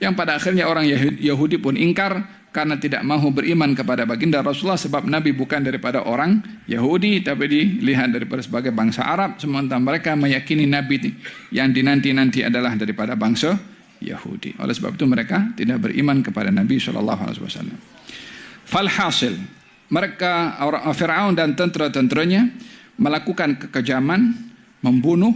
Yang pada akhirnya orang Yahudi pun ingkar karena tidak mahu beriman kepada baginda Rasulullah, sebab Nabi bukan daripada orang Yahudi tapi dilihat daripada sebagai bangsa Arab, sementara mereka meyakini Nabi yang dinanti-nanti adalah daripada bangsa Yahudi. Oleh sebab itu mereka tidak beriman kepada Nabi SAW. Falhasil, mereka Firaun dan tentera-tenteranya melakukan kekejaman, membunuh,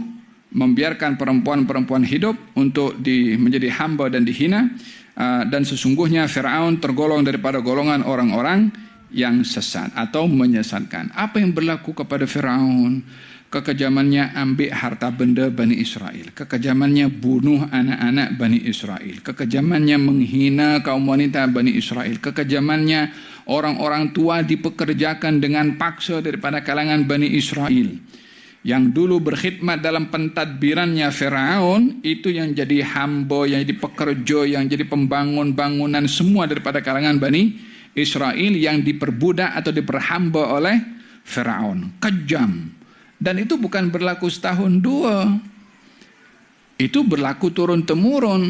membiarkan perempuan-perempuan hidup untuk menjadi hamba dan dihina. Dan sesungguhnya Firaun tergolong daripada golongan orang-orang yang sesat atau menyesatkan. Apa yang berlaku kepada Firaun? Kekejamannya ambil harta benda Bani Israel. Kekejamannya bunuh anak-anak Bani Israel. Kekejamannya menghina kaum wanita Bani Israel. Kekejamannya orang-orang tua dipekerjakan dengan paksa daripada kalangan Bani Israel. Yang dulu berkhidmat dalam pentadbirannya Firaun, itu yang jadi hamba, yang jadi pekerja, yang jadi pembangun bangunan semua daripada kalangan Bani Israel yang diperbudak atau diperhamba oleh Firaun. Kejam. Dan itu bukan berlaku setahun dua. Itu berlaku turun-temurun.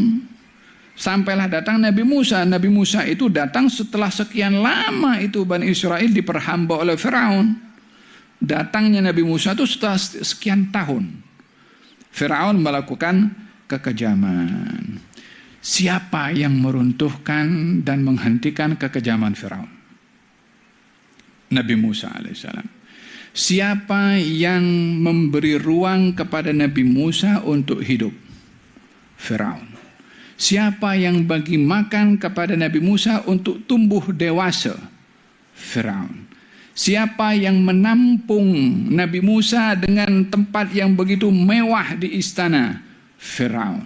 Sampailah datang Nabi Musa. Nabi Musa itu datang setelah sekian lama itu Bani Israel diperhamba oleh Firaun. Datangnya Nabi Musa itu setelah sekian tahun. Firaun melakukan kekejaman. Siapa yang meruntuhkan dan menghentikan kekejaman Firaun? Nabi Musa alaihissalam. Siapa yang memberi ruang kepada Nabi Musa untuk hidup? Firaun. Siapa yang bagi makan kepada Nabi Musa untuk tumbuh dewasa? Firaun. Siapa yang menampung Nabi Musa dengan tempat yang begitu mewah di istana? Firaun.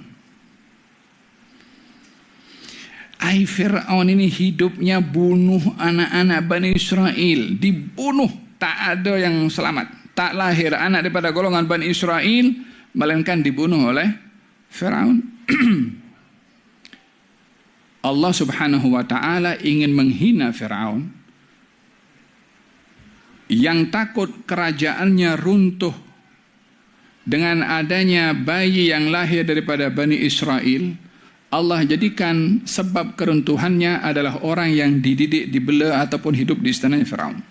Firaun ini hidupnya bunuh anak-anak Bani Israel. Dibunuh. Tak ada yang selamat. Tak lahir anak daripada golongan Bani Israel, melainkan dibunuh oleh Firaun. Allah subhanahu wa ta'ala ingin menghina Firaun yang takut kerajaannya runtuh dengan adanya bayi yang lahir daripada Bani Israel. Allah jadikan sebab keruntuhannya adalah orang yang dididik, dibela ataupun hidup di istana Firaun.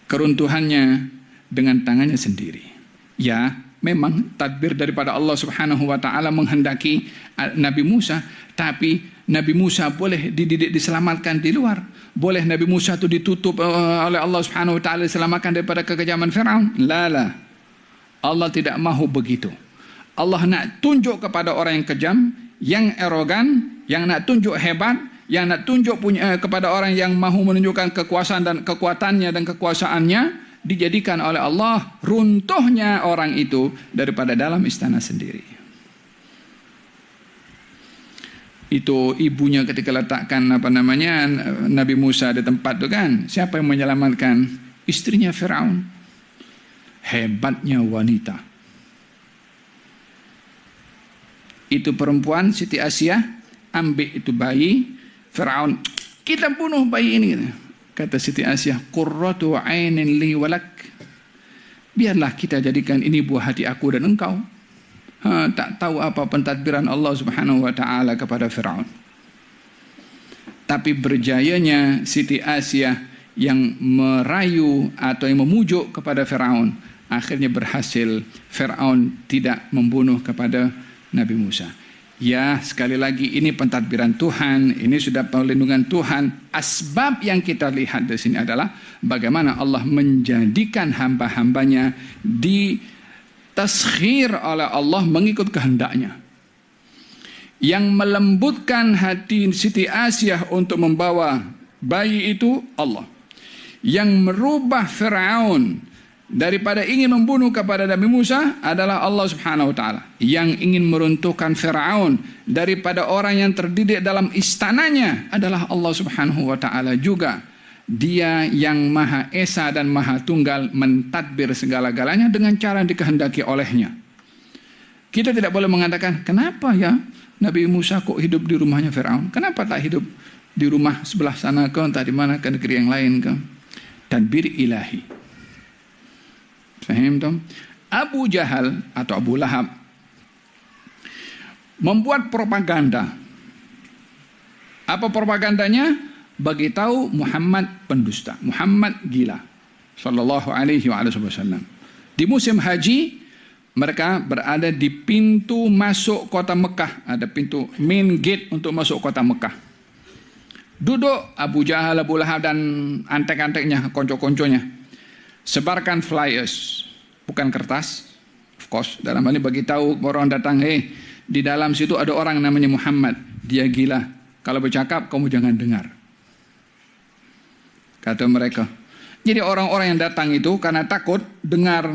Keruntuhannya dengan tangannya sendiri. Ya, memang tadbir daripada Allah subhanahu wa ta'ala menghendaki Nabi Musa, tapi Nabi Musa boleh dididik, diselamatkan di luar. Boleh Nabi Musa itu ditutup oleh Allah subhanahu wa ta'ala, diselamatkan daripada kekejaman Firaun. La. Allah tidak mahu begitu. Allah nak tunjuk kepada orang yang kejam, yang arogan, yang nak tunjuk hebat, yang nak tunjuk kepada orang yang mahu menunjukkan kekuasaan dan kekuatannya dan kekuasaannya, dijadikan oleh Allah runtuhnya orang itu daripada dalam istana sendiri. Itu ibunya ketika letakkan Nabi Musa di tempat itu kan, siapa yang menyelamatkan? Istrinya Firaun. Hebatnya wanita. Itu perempuan Siti Asyah ambil itu bayi Firaun, kita bunuh bayi ini. Kata Siti Asyah, qurratu ainin li walak. Biarlah kita jadikan ini buah hati aku dan engkau. Tak tahu apa pentadbiran Allah Subhanahu wa taala kepada Firaun. Tapi berjayanya Siti Asyah yang merayu atau yang memujuk kepada Firaun, akhirnya berhasil Firaun tidak membunuh kepada Nabi Musa. Ya, sekali lagi ini pentadbiran Tuhan, ini sudah perlindungan Tuhan. Asbab yang kita lihat di sini adalah bagaimana Allah menjadikan hamba-hambanya di taskhir oleh Allah mengikut kehendaknya. Yang melembutkan hati Siti Asyah untuk membawa bayi itu Allah. Yang merubah Firaun daripada ingin membunuh kepada Nabi Musa adalah Allah Subhanahu wa taala. Yang ingin meruntuhkan Firaun daripada orang yang terdidik dalam istananya adalah Allah Subhanahu wa taala juga. Dia yang Maha Esa dan Maha Tunggal mentadbir segala-galanya dengan cara yang dikehendaki olehnya. Kita tidak boleh mengatakan, kenapa ya Nabi Musa kok hidup di rumahnya Firaun? Kenapa tak hidup di rumah sebelah sana ke, entah di mana ke negeri yang lain ke? Tadbir ilahi. Faham tak? Abu Jahal atau Abu Lahab membuat propaganda. Apa propagandanya? Bagi tahu Muhammad pendusta, Muhammad gila, sallallahu alaihi wasallam. Di musim haji mereka berada di pintu masuk kota Mekah, ada pintu main gate untuk masuk kota Mekah. Duduk Abu Jahal, Abu Lahab dan antek-anteknya, konco-konconya, sebarkan flyers, bukan kertas, of course. Dalam hal ini bagi tahu orang datang, di dalam situ ada orang namanya Muhammad, dia gila. Kalau bercakap kamu jangan dengar. Kata mereka. Jadi orang-orang yang datang itu karena takut dengar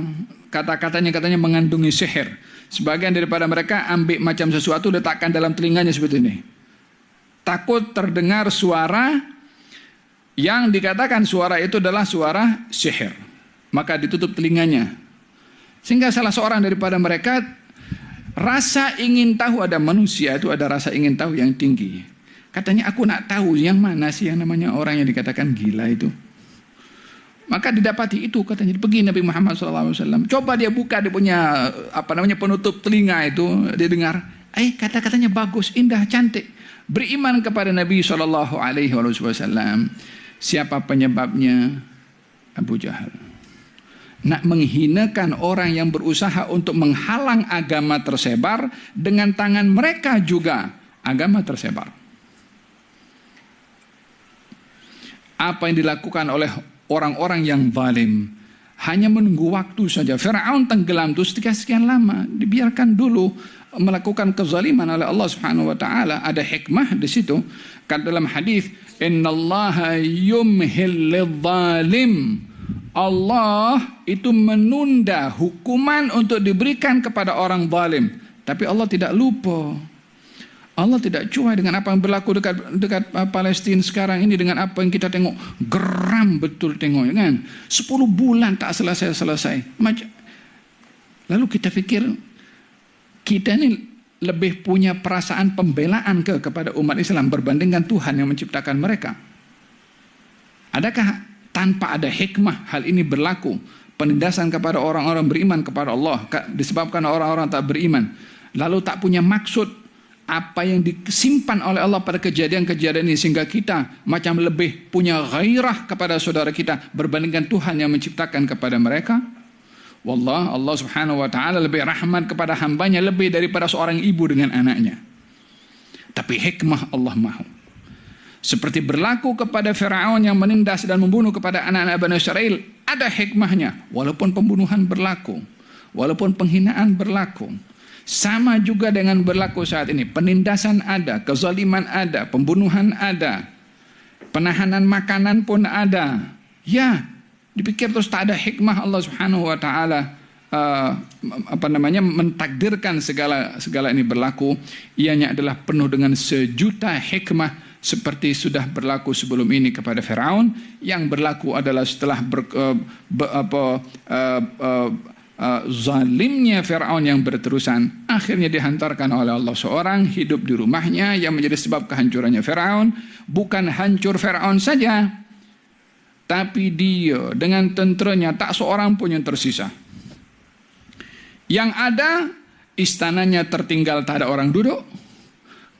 katanya mengandungi sihir. Sebagian daripada mereka ambil macam sesuatu letakkan dalam telinganya seperti ini. Takut terdengar suara yang dikatakan suara itu adalah suara sihir. Maka ditutup telinganya. Sehingga salah seorang daripada mereka rasa ingin tahu, ada manusia itu ada rasa ingin tahu yang tinggi. Katanya aku nak tahu yang mana sih yang namanya orang yang dikatakan gila itu. Maka didapati itu katanya. Pergi Nabi Muhammad SAW. Coba dia buka dia punya penutup telinga itu. Dia dengar. Kata-katanya bagus, indah, cantik. Beriman kepada Nabi SAW. Siapa penyebabnya? Abu Jahal. Nak menghinakan orang yang berusaha untuk menghalang agama tersebar. Dengan tangan mereka juga agama tersebar. Apa yang dilakukan oleh orang-orang yang zalim hanya menunggu waktu saja. Firaun tenggelam itu sekian lama, dibiarkan dulu melakukan kezaliman oleh Allah Subhanahu wa taala. Ada hikmah di situ. Kan dalam hadis, innallaha yumhil lidzalim. Allah itu menunda hukuman untuk diberikan kepada orang zalim, tapi Allah tidak lupa. Allah tidak cuai dengan apa yang berlaku dekat Palestina sekarang ini, dengan apa yang kita tengok. Geram betul tengoknya kan. 10 bulan tak selesai-selesai. Lalu kita pikir kita ini lebih punya perasaan pembelaan kepada umat Islam berbandingkan Tuhan yang menciptakan mereka. Adakah tanpa ada hikmah hal ini berlaku? Penindasan kepada orang-orang beriman kepada Allah disebabkan orang-orang tak beriman. Lalu tak punya maksud apa yang disimpan oleh Allah pada kejadian-kejadian ini sehingga kita macam lebih punya ghairah kepada saudara kita berbandingkan Tuhan yang menciptakan kepada mereka. Wallah, Allah Subhanahu wa taala lebih rahmat kepada hambanya lebih daripada seorang ibu dengan anaknya. Tapi hikmah Allah mahu. Seperti berlaku kepada Firaun yang menindas dan membunuh kepada anak-anak Bani Israel, ada hikmahnya. Walaupun pembunuhan berlaku, walaupun penghinaan berlaku. Sama juga dengan berlaku saat ini. Penindasan ada, kezaliman ada, pembunuhan ada, penahanan makanan pun ada. Ya, Dipikir terus tak ada hikmah Allah Subhanahu wa taala mentakdirkan segala ini berlaku. Ianya adalah penuh dengan sejuta hikmah, seperti sudah berlaku sebelum ini kepada Firaun. Yang berlaku adalah setelah zalimnya Firaun yang berterusan, akhirnya dihantarkan oleh Allah seorang hidup di rumahnya yang menjadi sebab kehancurannya Firaun. Bukan hancur Firaun saja, tapi dia dengan tenteranya tak seorang pun yang tersisa. Yang ada, istananya tertinggal, tak ada orang duduk.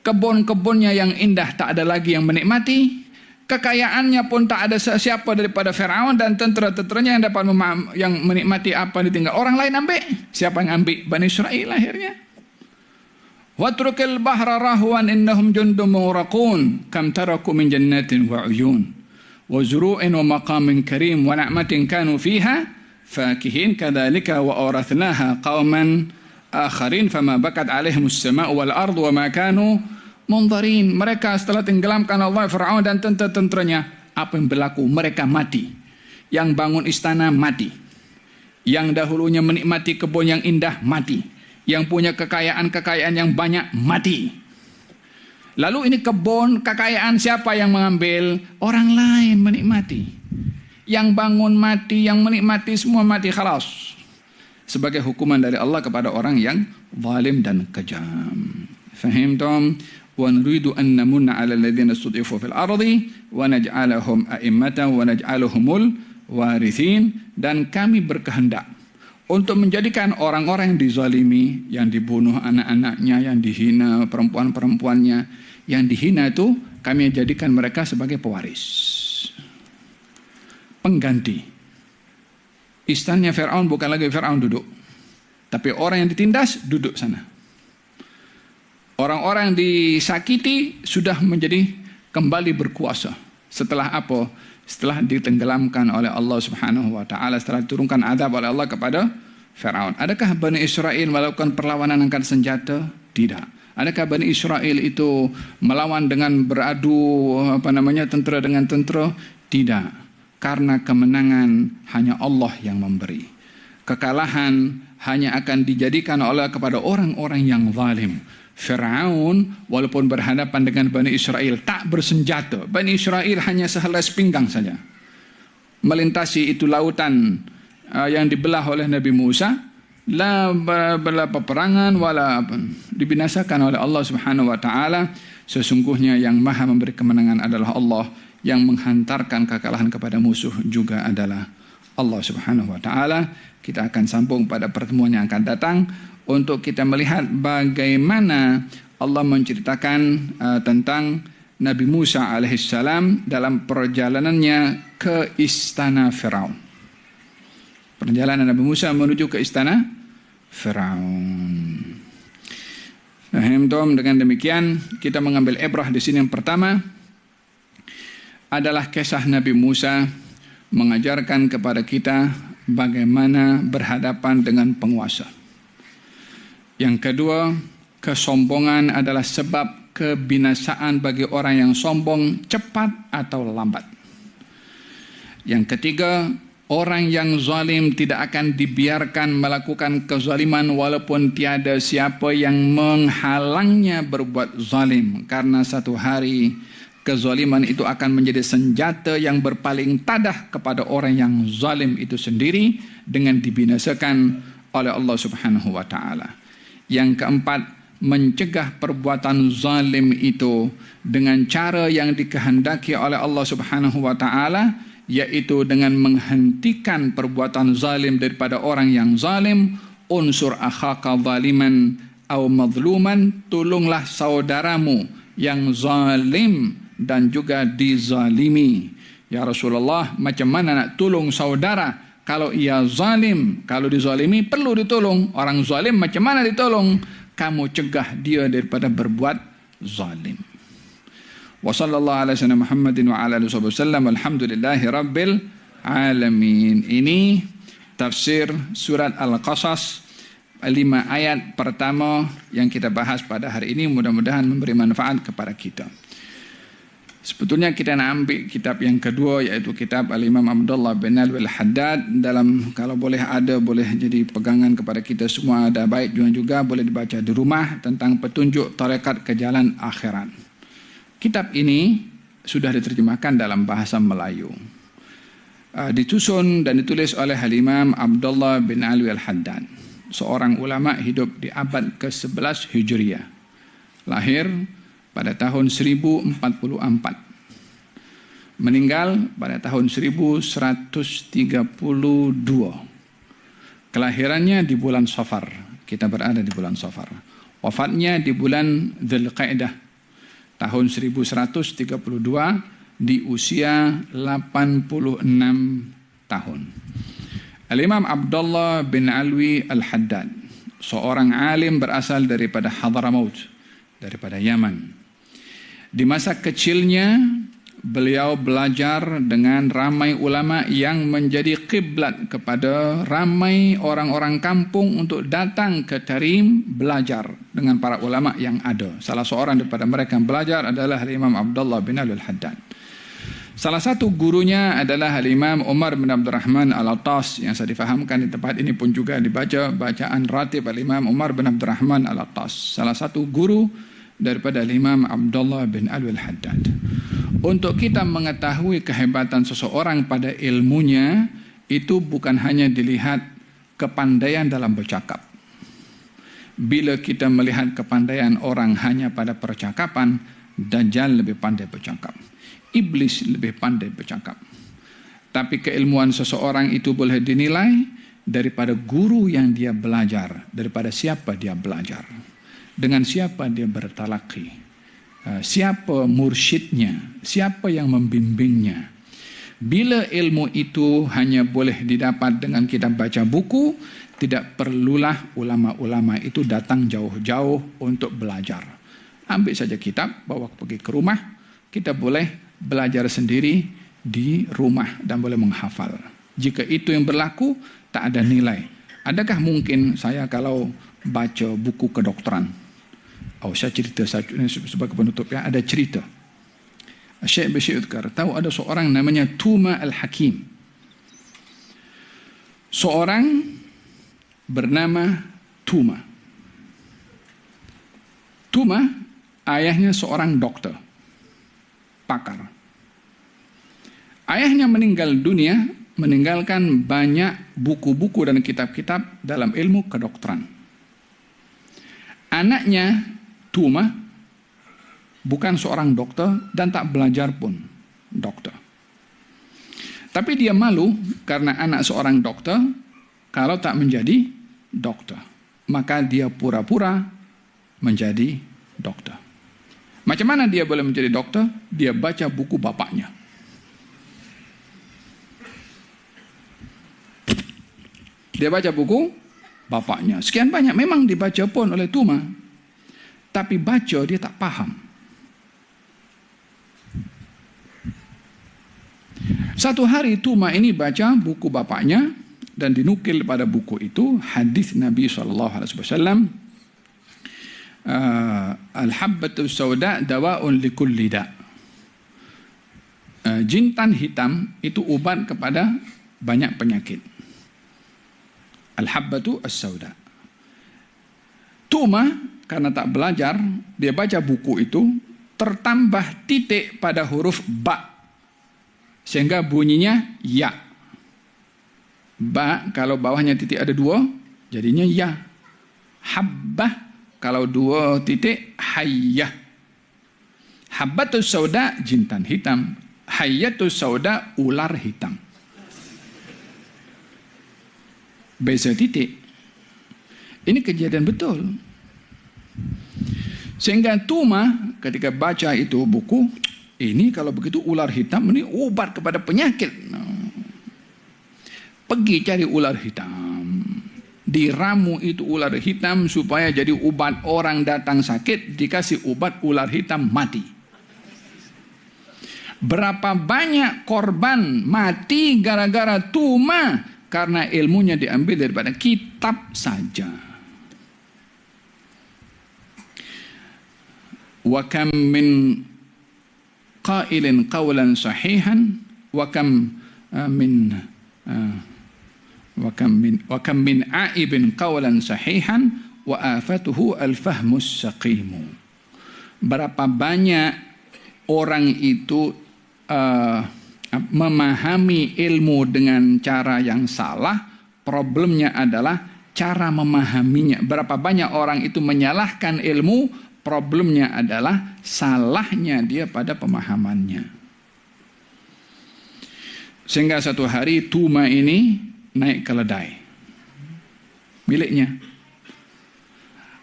Kebun-kebunnya yang indah tak ada lagi yang menikmati. Kekayaannya pun tak ada siapa daripada Firaun dan tentera-tenteranya yang dapat yang menikmati apa ditinggal. Orang lain ambil. Siapa yang ambil? Bani Israel akhirnya. Watrukil bahra rahwan innahum jundum mughraqun kam taraku min jannatin wa uyun wa zuru'in wa maqamin karim wa na'matin kanu fiha fakihin kadzalika wa awrathnaha qauman akharin fama bakat alaihimus sama'u wal ardu wa ma kanu munzarin. Mereka setelah tenggelamkan Allah Firaun dan tentera-tenteranya, apa yang berlaku? Mereka mati. Yang bangun istana mati. Yang dahulunya menikmati kebun yang indah mati. Yang punya kekayaan yang banyak mati. Lalu ini kebun, kekayaan siapa yang mengambil? Orang lain menikmati. Yang bangun mati, yang menikmati semua mati, khalas. Sebagai hukuman dari Allah kepada orang yang zalim dan kejam. Fahimtum? Wa nuridu an namunna 'ala alladziina istud'ifu fil ardi wa naj'alahum a'immatan wa naj'aluhumul warithin. Dan kami berkehendak untuk menjadikan orang-orang yang dizalimi, yang dibunuh anak-anaknya, yang dihina perempuan-perempuannya, yang dihina itu kami jadikan mereka sebagai pewaris, pengganti. Istannya Firaun bukan lagi Firaun duduk, tapi orang yang ditindas duduk sana. Orang-orang yang disakiti sudah menjadi kembali berkuasa. Setelah apa? Setelah ditenggelamkan oleh Allah Subhanahu wa taala, setelah diturunkan azab oleh Allah kepada Firaun. Adakah Bani Israel melakukan perlawanan angkat senjata? Tidak. Adakah Bani Israel itu melawan dengan beradu tentera dengan tentera? Tidak. Karena kemenangan hanya Allah yang memberi. Kekalahan hanya akan dijadikan oleh kepada orang-orang yang zalim. Firaun walaupun berhadapan dengan Bani Israel tak bersenjata. Bani Israel hanya sehelai pinggang saja. Melintasi itu lautan yang dibelah oleh Nabi Musa. La peperangan wala dibinasakan oleh Allah Subhanahu wa taala. Sesungguhnya yang maha memberi kemenangan adalah Allah. Yang menghantarkan kekalahan kepada musuh juga adalah Allah Subhanahu wa taala. Kita akan sambung pada pertemuan yang akan datang untuk kita melihat bagaimana Allah menceritakan tentang Nabi Musa alaihissalam dalam perjalanannya ke istana Firaun. Perjalanan Nabi Musa menuju ke istana Firaun. Dengan demikian kita mengambil ibrah di sini. Yang pertama adalah kisah Nabi Musa mengajarkan kepada kita bagaimana berhadapan dengan penguasa. Yang kedua, kesombongan adalah sebab kebinasaan bagi orang yang sombong, cepat atau lambat. Yang ketiga, orang yang zalim tidak akan dibiarkan melakukan kezaliman walaupun tiada siapa yang menghalangnya berbuat zalim. Karena satu hari kezaliman itu akan menjadi senjata yang berpaling tadah kepada orang yang zalim itu sendiri dengan dibinasakan oleh Allah Subhanahu wa taala. Yang keempat, mencegah perbuatan zalim itu dengan cara yang dikehendaki oleh Allah Subhanahu wa taala, yaitu dengan menghentikan perbuatan zalim daripada orang yang zalim. Unsur akhaka zaliman au mazluman, tolonglah saudaramu yang zalim dan juga dizalimi. Ya Rasulullah, macam mana nak tolong saudara kalau ia zalim? Kalau dizalimi perlu ditolong. Orang zalim macam mana ditolong? Kamu cegah dia daripada berbuat zalim. Wa sallallahu ala sayyidina Muhammadin wa ala alihi wasallam. Alhamdulillahi rabbil alamin. Ini tafsir surat Al-Qasas 5 ayat pertama yang kita bahas pada hari ini. Mudah-mudahan memberi manfaat kepada kita. Sebetulnya kita nak ambil kitab yang kedua, iaitu kitab Al-Imam Abdullah bin Alwi Al-Haddad. Dalam, kalau boleh ada, boleh jadi pegangan kepada kita semua, ada baik juga boleh dibaca di rumah, tentang petunjuk tarekat ke jalan akhirat. Kitab ini sudah diterjemahkan dalam bahasa Melayu. Disusun dan ditulis oleh Al-Imam Abdullah bin Alwi Al-Haddad, seorang ulama hidup di abad ke-11 Hijriah. Lahir pada tahun 1044. Meninggal pada tahun 1132. Kelahirannya di bulan Safar. Kita berada di bulan Safar. Wafatnya di bulan Dzulqa'dah tahun 1132 di usia 86 tahun. Al-Imam Abdullah bin Alwi Al-Haddad, seorang alim berasal daripada Hadramaut, daripada Yaman. Di masa kecilnya beliau belajar dengan ramai ulama yang menjadi kiblat kepada ramai orang-orang kampung untuk datang ke Tarim belajar dengan para ulama yang ada. Salah seorang daripada mereka yang belajar adalah Imam Abdullah bin Alwi Al-Haddad. Salah satu gurunya adalah Imam Umar bin Abdurrahman Al-Attas, yang saya difahamkan di tempat ini pun juga dibaca bacaan ratib Imam Umar bin Abdurrahman Al-Attas, salah satu guru daripada Imam Abdullah bin Alwi Al-Haddad. Untuk kita mengetahui kehebatan seseorang pada ilmunya, itu bukan hanya dilihat kepandaian dalam bercakap. Bila kita melihat kepandaian orang hanya pada percakapan, Dajjal lebih pandai bercakap, Iblis lebih pandai bercakap. Tapi keilmuan seseorang itu boleh dinilai daripada guru yang dia belajar, daripada siapa dia belajar, dengan siapa dia bertalaqi, siapa mursyidnya, siapa yang membimbingnya. Bila ilmu itu hanya boleh didapat dengan kita baca buku, tidak perlulah ulama-ulama itu datang jauh-jauh untuk belajar. Ambil saja kitab, bawa pergi ke rumah, kita boleh belajar sendiri di rumah dan boleh menghafal. Jika itu yang berlaku, tak ada nilai. Adakah mungkin saya kalau baca buku kedokteran, saya cerita sebagai penutup ya, ada cerita. Syekh Bashir Udkar tahu ada seorang namanya Tuma Al-Hakim. Seorang bernama Tuma. Tuma ayahnya seorang dokter, pakar. Ayahnya meninggal dunia, meninggalkan banyak buku-buku dan kitab-kitab dalam ilmu kedokteran. Anaknya Tuma bukan seorang dokter dan tak belajar pun dokter. Tapi dia malu karena anak seorang dokter kalau tak menjadi dokter. Maka dia pura-pura menjadi dokter. Macam mana dia boleh menjadi dokter? Dia baca buku bapaknya. Dia baca buku bapaknya. Sekian banyak memang dibaca pun oleh Tuma. Tapi baca dia tak paham. Satu hari Tuma ini baca buku bapaknya dan dinukil pada buku itu hadis Nabi SAW. Al-habbatu sauda dawa'un likulli da'. Jintan hitam itu obat kepada banyak penyakit. Al-habbatu as-sauda. Tuma karena tak belajar, dia baca buku itu tertambah titik pada huruf ba, sehingga bunyinya ya. Ba kalau bawahnya titik ada dua, jadinya ya. Habbah kalau dua titik hayyah. Habbatus sauda jintan hitam, hayyatus sauda ular hitam. Beza titik. Ini kejadian betul. Sehingga Tuma ketika baca itu buku, ini kalau begitu ular hitam ini obat kepada penyakit. Pergi cari ular hitam. Diramu itu ular hitam supaya jadi obat orang datang sakit, dikasih obat ular hitam mati. Berapa banyak korban mati gara-gara Tuma karena ilmunya diambil daripada kitab saja. Wa kam min qailin qawlan sahihan wa kam min aibin qawlan sahihan wa afatuhu al-fahmus saqimu. Berapa banyak orang itu memahami ilmu dengan cara yang salah, problemnya adalah cara memahaminya. Berapa banyak orang itu menyalahkan ilmu, problemnya adalah salahnya dia pada pemahamannya. Sehingga satu hari Tuma ini naik keledai miliknya.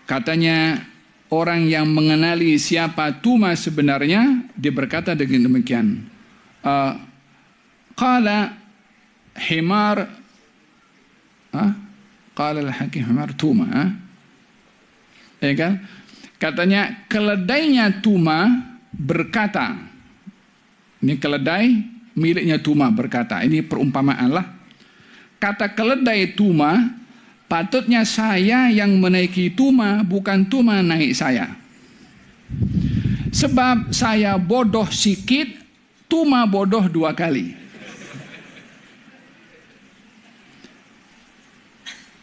Katanya orang yang mengenali siapa Tuma sebenarnya, dia berkata dengan demikian, qala himar qala al-hakim himar Tuma, ya kan? Katanya keledainya Tuma berkata, ini keledai miliknya Tuma berkata, ini perumpamaan lah. Kata keledai Tuma, patutnya saya yang menaiki Tuma, bukan Tuma naik saya. Sebab saya bodoh sikit, Tuma bodoh 2 kali.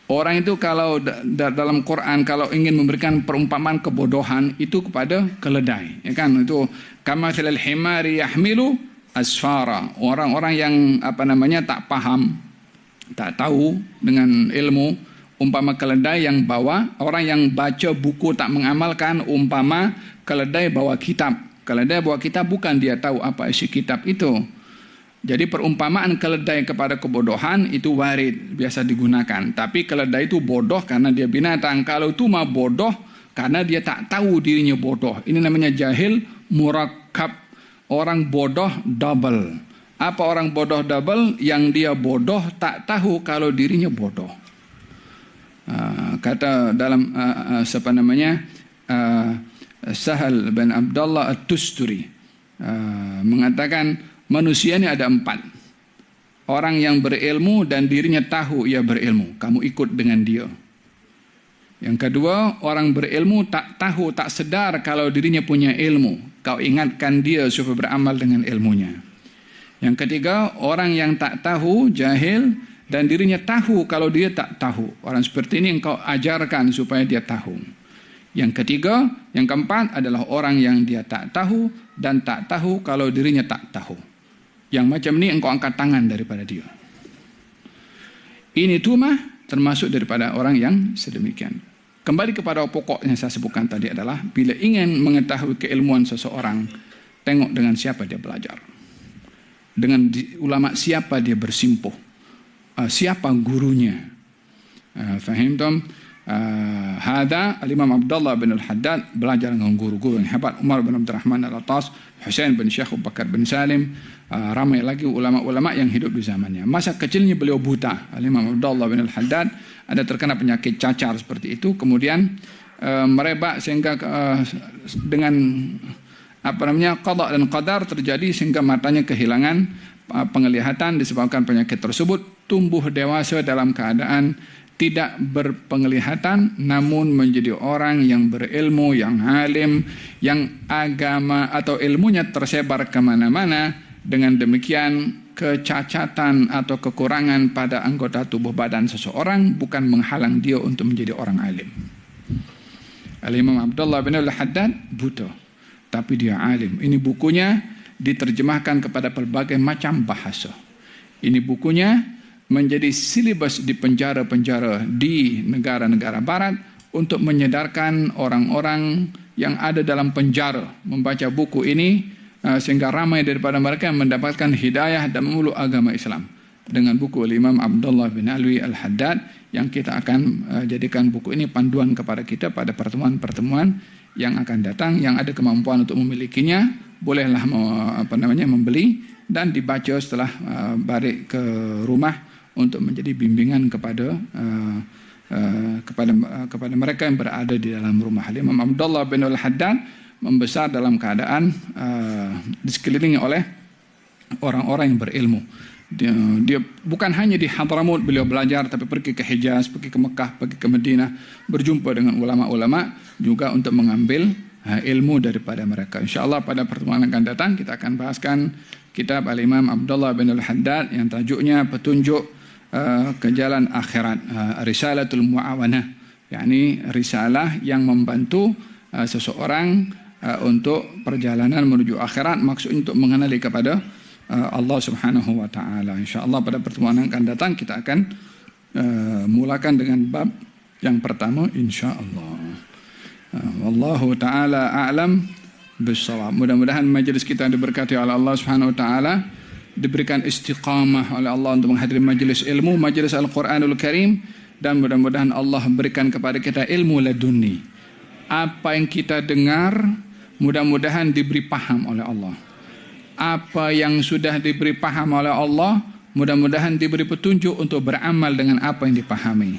Orang itu kalau dalam Quran kalau ingin memberikan perumpamaan kebodohan itu kepada keledai, ya kan? Itu kamatsalil himari yahmilu asfara. Orang-orang yang tak paham, tak tahu dengan ilmu, umpama keledai yang bawa, orang yang baca buku tak mengamalkan, umpama keledai bawa kitab. Keledai bawa kitab bukan dia tahu apa isi kitab itu. Jadi perumpamaan keledai kepada kebodohan itu warid, biasa digunakan. Tapi keledai itu bodoh karena dia binatang. Kalau Tuma bodoh karena dia tak tahu dirinya bodoh. Ini namanya jahil murakkab. Orang bodoh double. Apa orang bodoh double? Yang dia bodoh tak tahu kalau dirinya bodoh. Kata dalam Sahal bin Abdullah At-Tusturi mengatakan manusia ini ada 4. Orang yang berilmu dan dirinya tahu ia berilmu, kamu ikut dengan dia. Yang kedua, orang berilmu tak tahu, tak sedar kalau dirinya punya ilmu, kau ingatkan dia supaya beramal dengan ilmunya. Yang ketiga, orang yang tak tahu, jahil, dan dirinya tahu kalau dia tak tahu. Orang seperti ini engkau ajarkan supaya dia tahu. Yang ketiga, yang keempat adalah orang yang dia tak tahu dan tak tahu kalau dirinya tak tahu. Yang macam ini engkau angkat tangan daripada dia. Ini Tuma termasuk daripada orang yang sedemikian. Kembali kepada pokok yang saya sebutkan tadi adalah bila ingin mengetahui keilmuan seseorang, tengok dengan siapa dia belajar. Dengan ulama siapa dia bersimpuh. Siapa gurunya. Fahimtum? Hada Al-Imam Abdullah bin Al-Haddad belajar dengan guru-guru yang hebat, Umar bin Abdurrahman Al-Attas, Husain bin Syekh Abu Bakar bin Salim, ramai lagi ulama-ulama yang hidup di zamannya. Masa kecilnya beliau buta. Al-Imam Abdullah bin Al-Haddad ada terkena penyakit cacar seperti itu, kemudian merebak sehingga dengan qada dan qadar terjadi sehingga matanya kehilangan penglihatan disebabkan penyakit tersebut. Tumbuh dewasa dalam keadaan tidak berpenglihatan, namun menjadi orang yang berilmu, yang alim, yang agama atau ilmunya tersebar kemana-mana. Dengan demikian kecacatan atau kekurangan pada anggota tubuh badan seseorang bukan menghalang dia untuk menjadi orang alim. Al-Imam Abdullah bin Al-Haddad buta, tapi dia alim. Ini bukunya diterjemahkan kepada berbagai macam bahasa. Ini bukunya menjadi silibus di penjara-penjara di negara-negara barat untuk menyadarkan orang-orang yang ada dalam penjara membaca buku ini sehingga ramai daripada mereka yang mendapatkan hidayah dan memeluk agama Islam. Dengan buku Imam Abdullah bin Alwi Al-Haddad yang kita akan jadikan buku ini panduan kepada kita pada pertemuan-pertemuan yang akan datang. Yang ada kemampuan untuk memilikinya bolehlah membeli dan dibaca setelah balik ke rumah untuk menjadi bimbingan kepada mereka yang berada di dalam rumah. Imam Abdullah bin Al-Haddad membesar dalam keadaan disekelilingi oleh orang-orang yang berilmu. Dia bukan hanya di Hadramut beliau belajar, tapi pergi ke Hijaz, pergi ke Mekah, pergi ke Madinah, berjumpa dengan ulama-ulama juga untuk mengambil ilmu daripada mereka. InsyaAllah pada pertemuan akan datang kita akan bahaskan kitab Al-Imam Abdullah bin Al-Haddad yang tajuknya Petunjuk ke Jalan Akhirat, Risalatul Mu'awanah, yakni risalah yang membantu seseorang untuk perjalanan menuju akhirat, maksudnya untuk mengenali kepada Allah Subhanahu wa taala. InsyaAllah pada pertemuan yang akan datang kita akan mulakan dengan bab yang pertama insyaallah. Wallahu taala a'lam bissawab. Mudah-mudahan majlis kita diberkati oleh Allah Subhanahu wa taala, diberikan istiqamah oleh Allah untuk menghadiri majlis ilmu, majlis Al-Qur'anul Karim, dan mudah-mudahan Allah berikan kepada kita ilmu laduni. Apa yang kita dengar mudah-mudahan diberi paham oleh Allah. Apa yang sudah diberi paham oleh Allah mudah-mudahan diberi petunjuk untuk beramal dengan apa yang dipahami.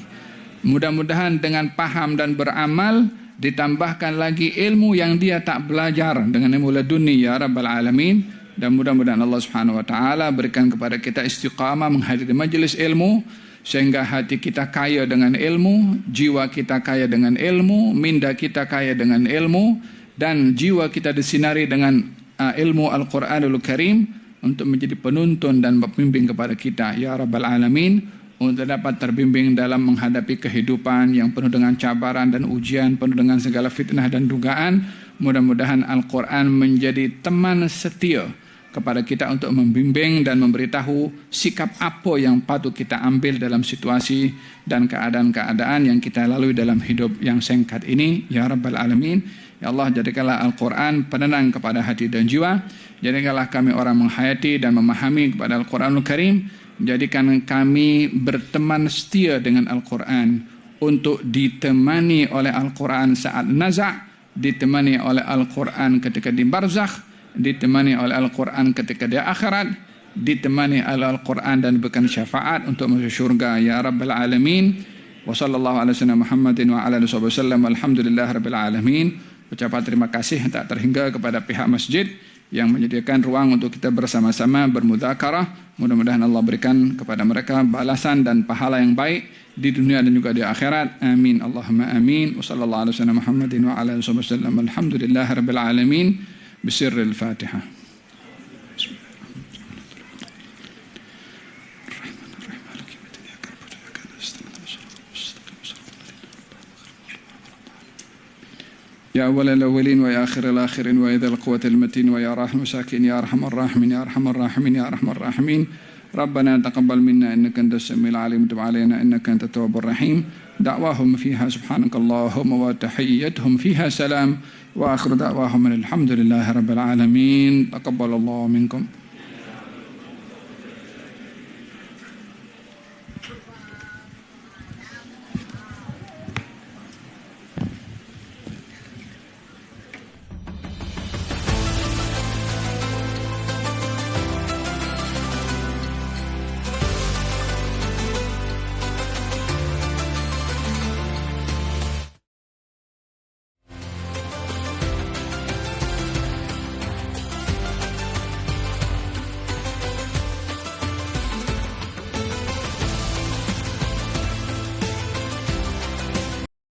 Mudah-mudahan dengan paham dan beramal ditambahkan lagi ilmu yang dia tak belajar dengan ilmu laduni ya Rabbal Alamin. Dan mudah-mudahan Allah Subhanahu wa taala berikan kepada kita istiqamah menghadiri majlis ilmu sehingga hati kita kaya dengan ilmu, jiwa kita kaya dengan ilmu, minda kita kaya dengan ilmu, dan jiwa kita disinari dengan ilmu Al-Qur'anul Karim untuk menjadi penuntun dan pembimbing kepada kita ya Rabbal Alamin, untuk dapat terbimbing dalam menghadapi kehidupan yang penuh dengan cabaran dan ujian, penuh dengan segala fitnah dan dugaan. Mudah-mudahan Al-Quran menjadi teman setia kepada kita untuk membimbing dan memberitahu sikap apa yang patut kita ambil dalam situasi dan keadaan-keadaan yang kita lalui dalam hidup yang singkat ini ya Rabbal Alamin. Ya Allah, jadikanlah Al-Quran penenang kepada hati dan jiwa. Jadikanlah kami orang menghayati dan memahami kepada Al-Quranul Karim. Jadikan kami berteman setia dengan Al-Quran untuk ditemani oleh Al-Quran saat nazak, ditemani oleh Al-Quran ketika di barzakh, ditemani oleh Al-Quran ketika di akhirat, ditemani oleh Al-Quran dan diberikan syafaat untuk masuk syurga ya Rabbal Alamin. Wa sallallahu ala sayyidina Muhammadin wa ala alihi wasallam. Alhamdulillah Rabbil Alamin. Ucapan terima kasih tak terhingga kepada pihak masjid yang menyediakan ruang untuk kita bersama-sama bermudzakarah. Mudah-mudahan Allah berikan kepada mereka balasan dan pahala yang baik di dunia dan juga di akhirat. Amin. Allahumma amin. Wa sallallahu ala sayyidina Muhammadin wa ala alihi wasallam. Alhamdulillah Rabbil Alamin. Bisirril Fatihah. يا أول الأولين ويا آخر الآخرين ويا ذا القوة المتين ويا راحم المساكين يا أرحم الراحمين يا أرحم الراحمين يا أرحم الراحمين. ربنا تقبل منا إنك أنت السميع العليم وتب علينا إنك أنت التواب الرحيم. دعواهم فيها سبحانك اللهم وتحيتهم فيها سلام وآخر دعواهم الحمد لله رب العالمين. تقبل الله منكم.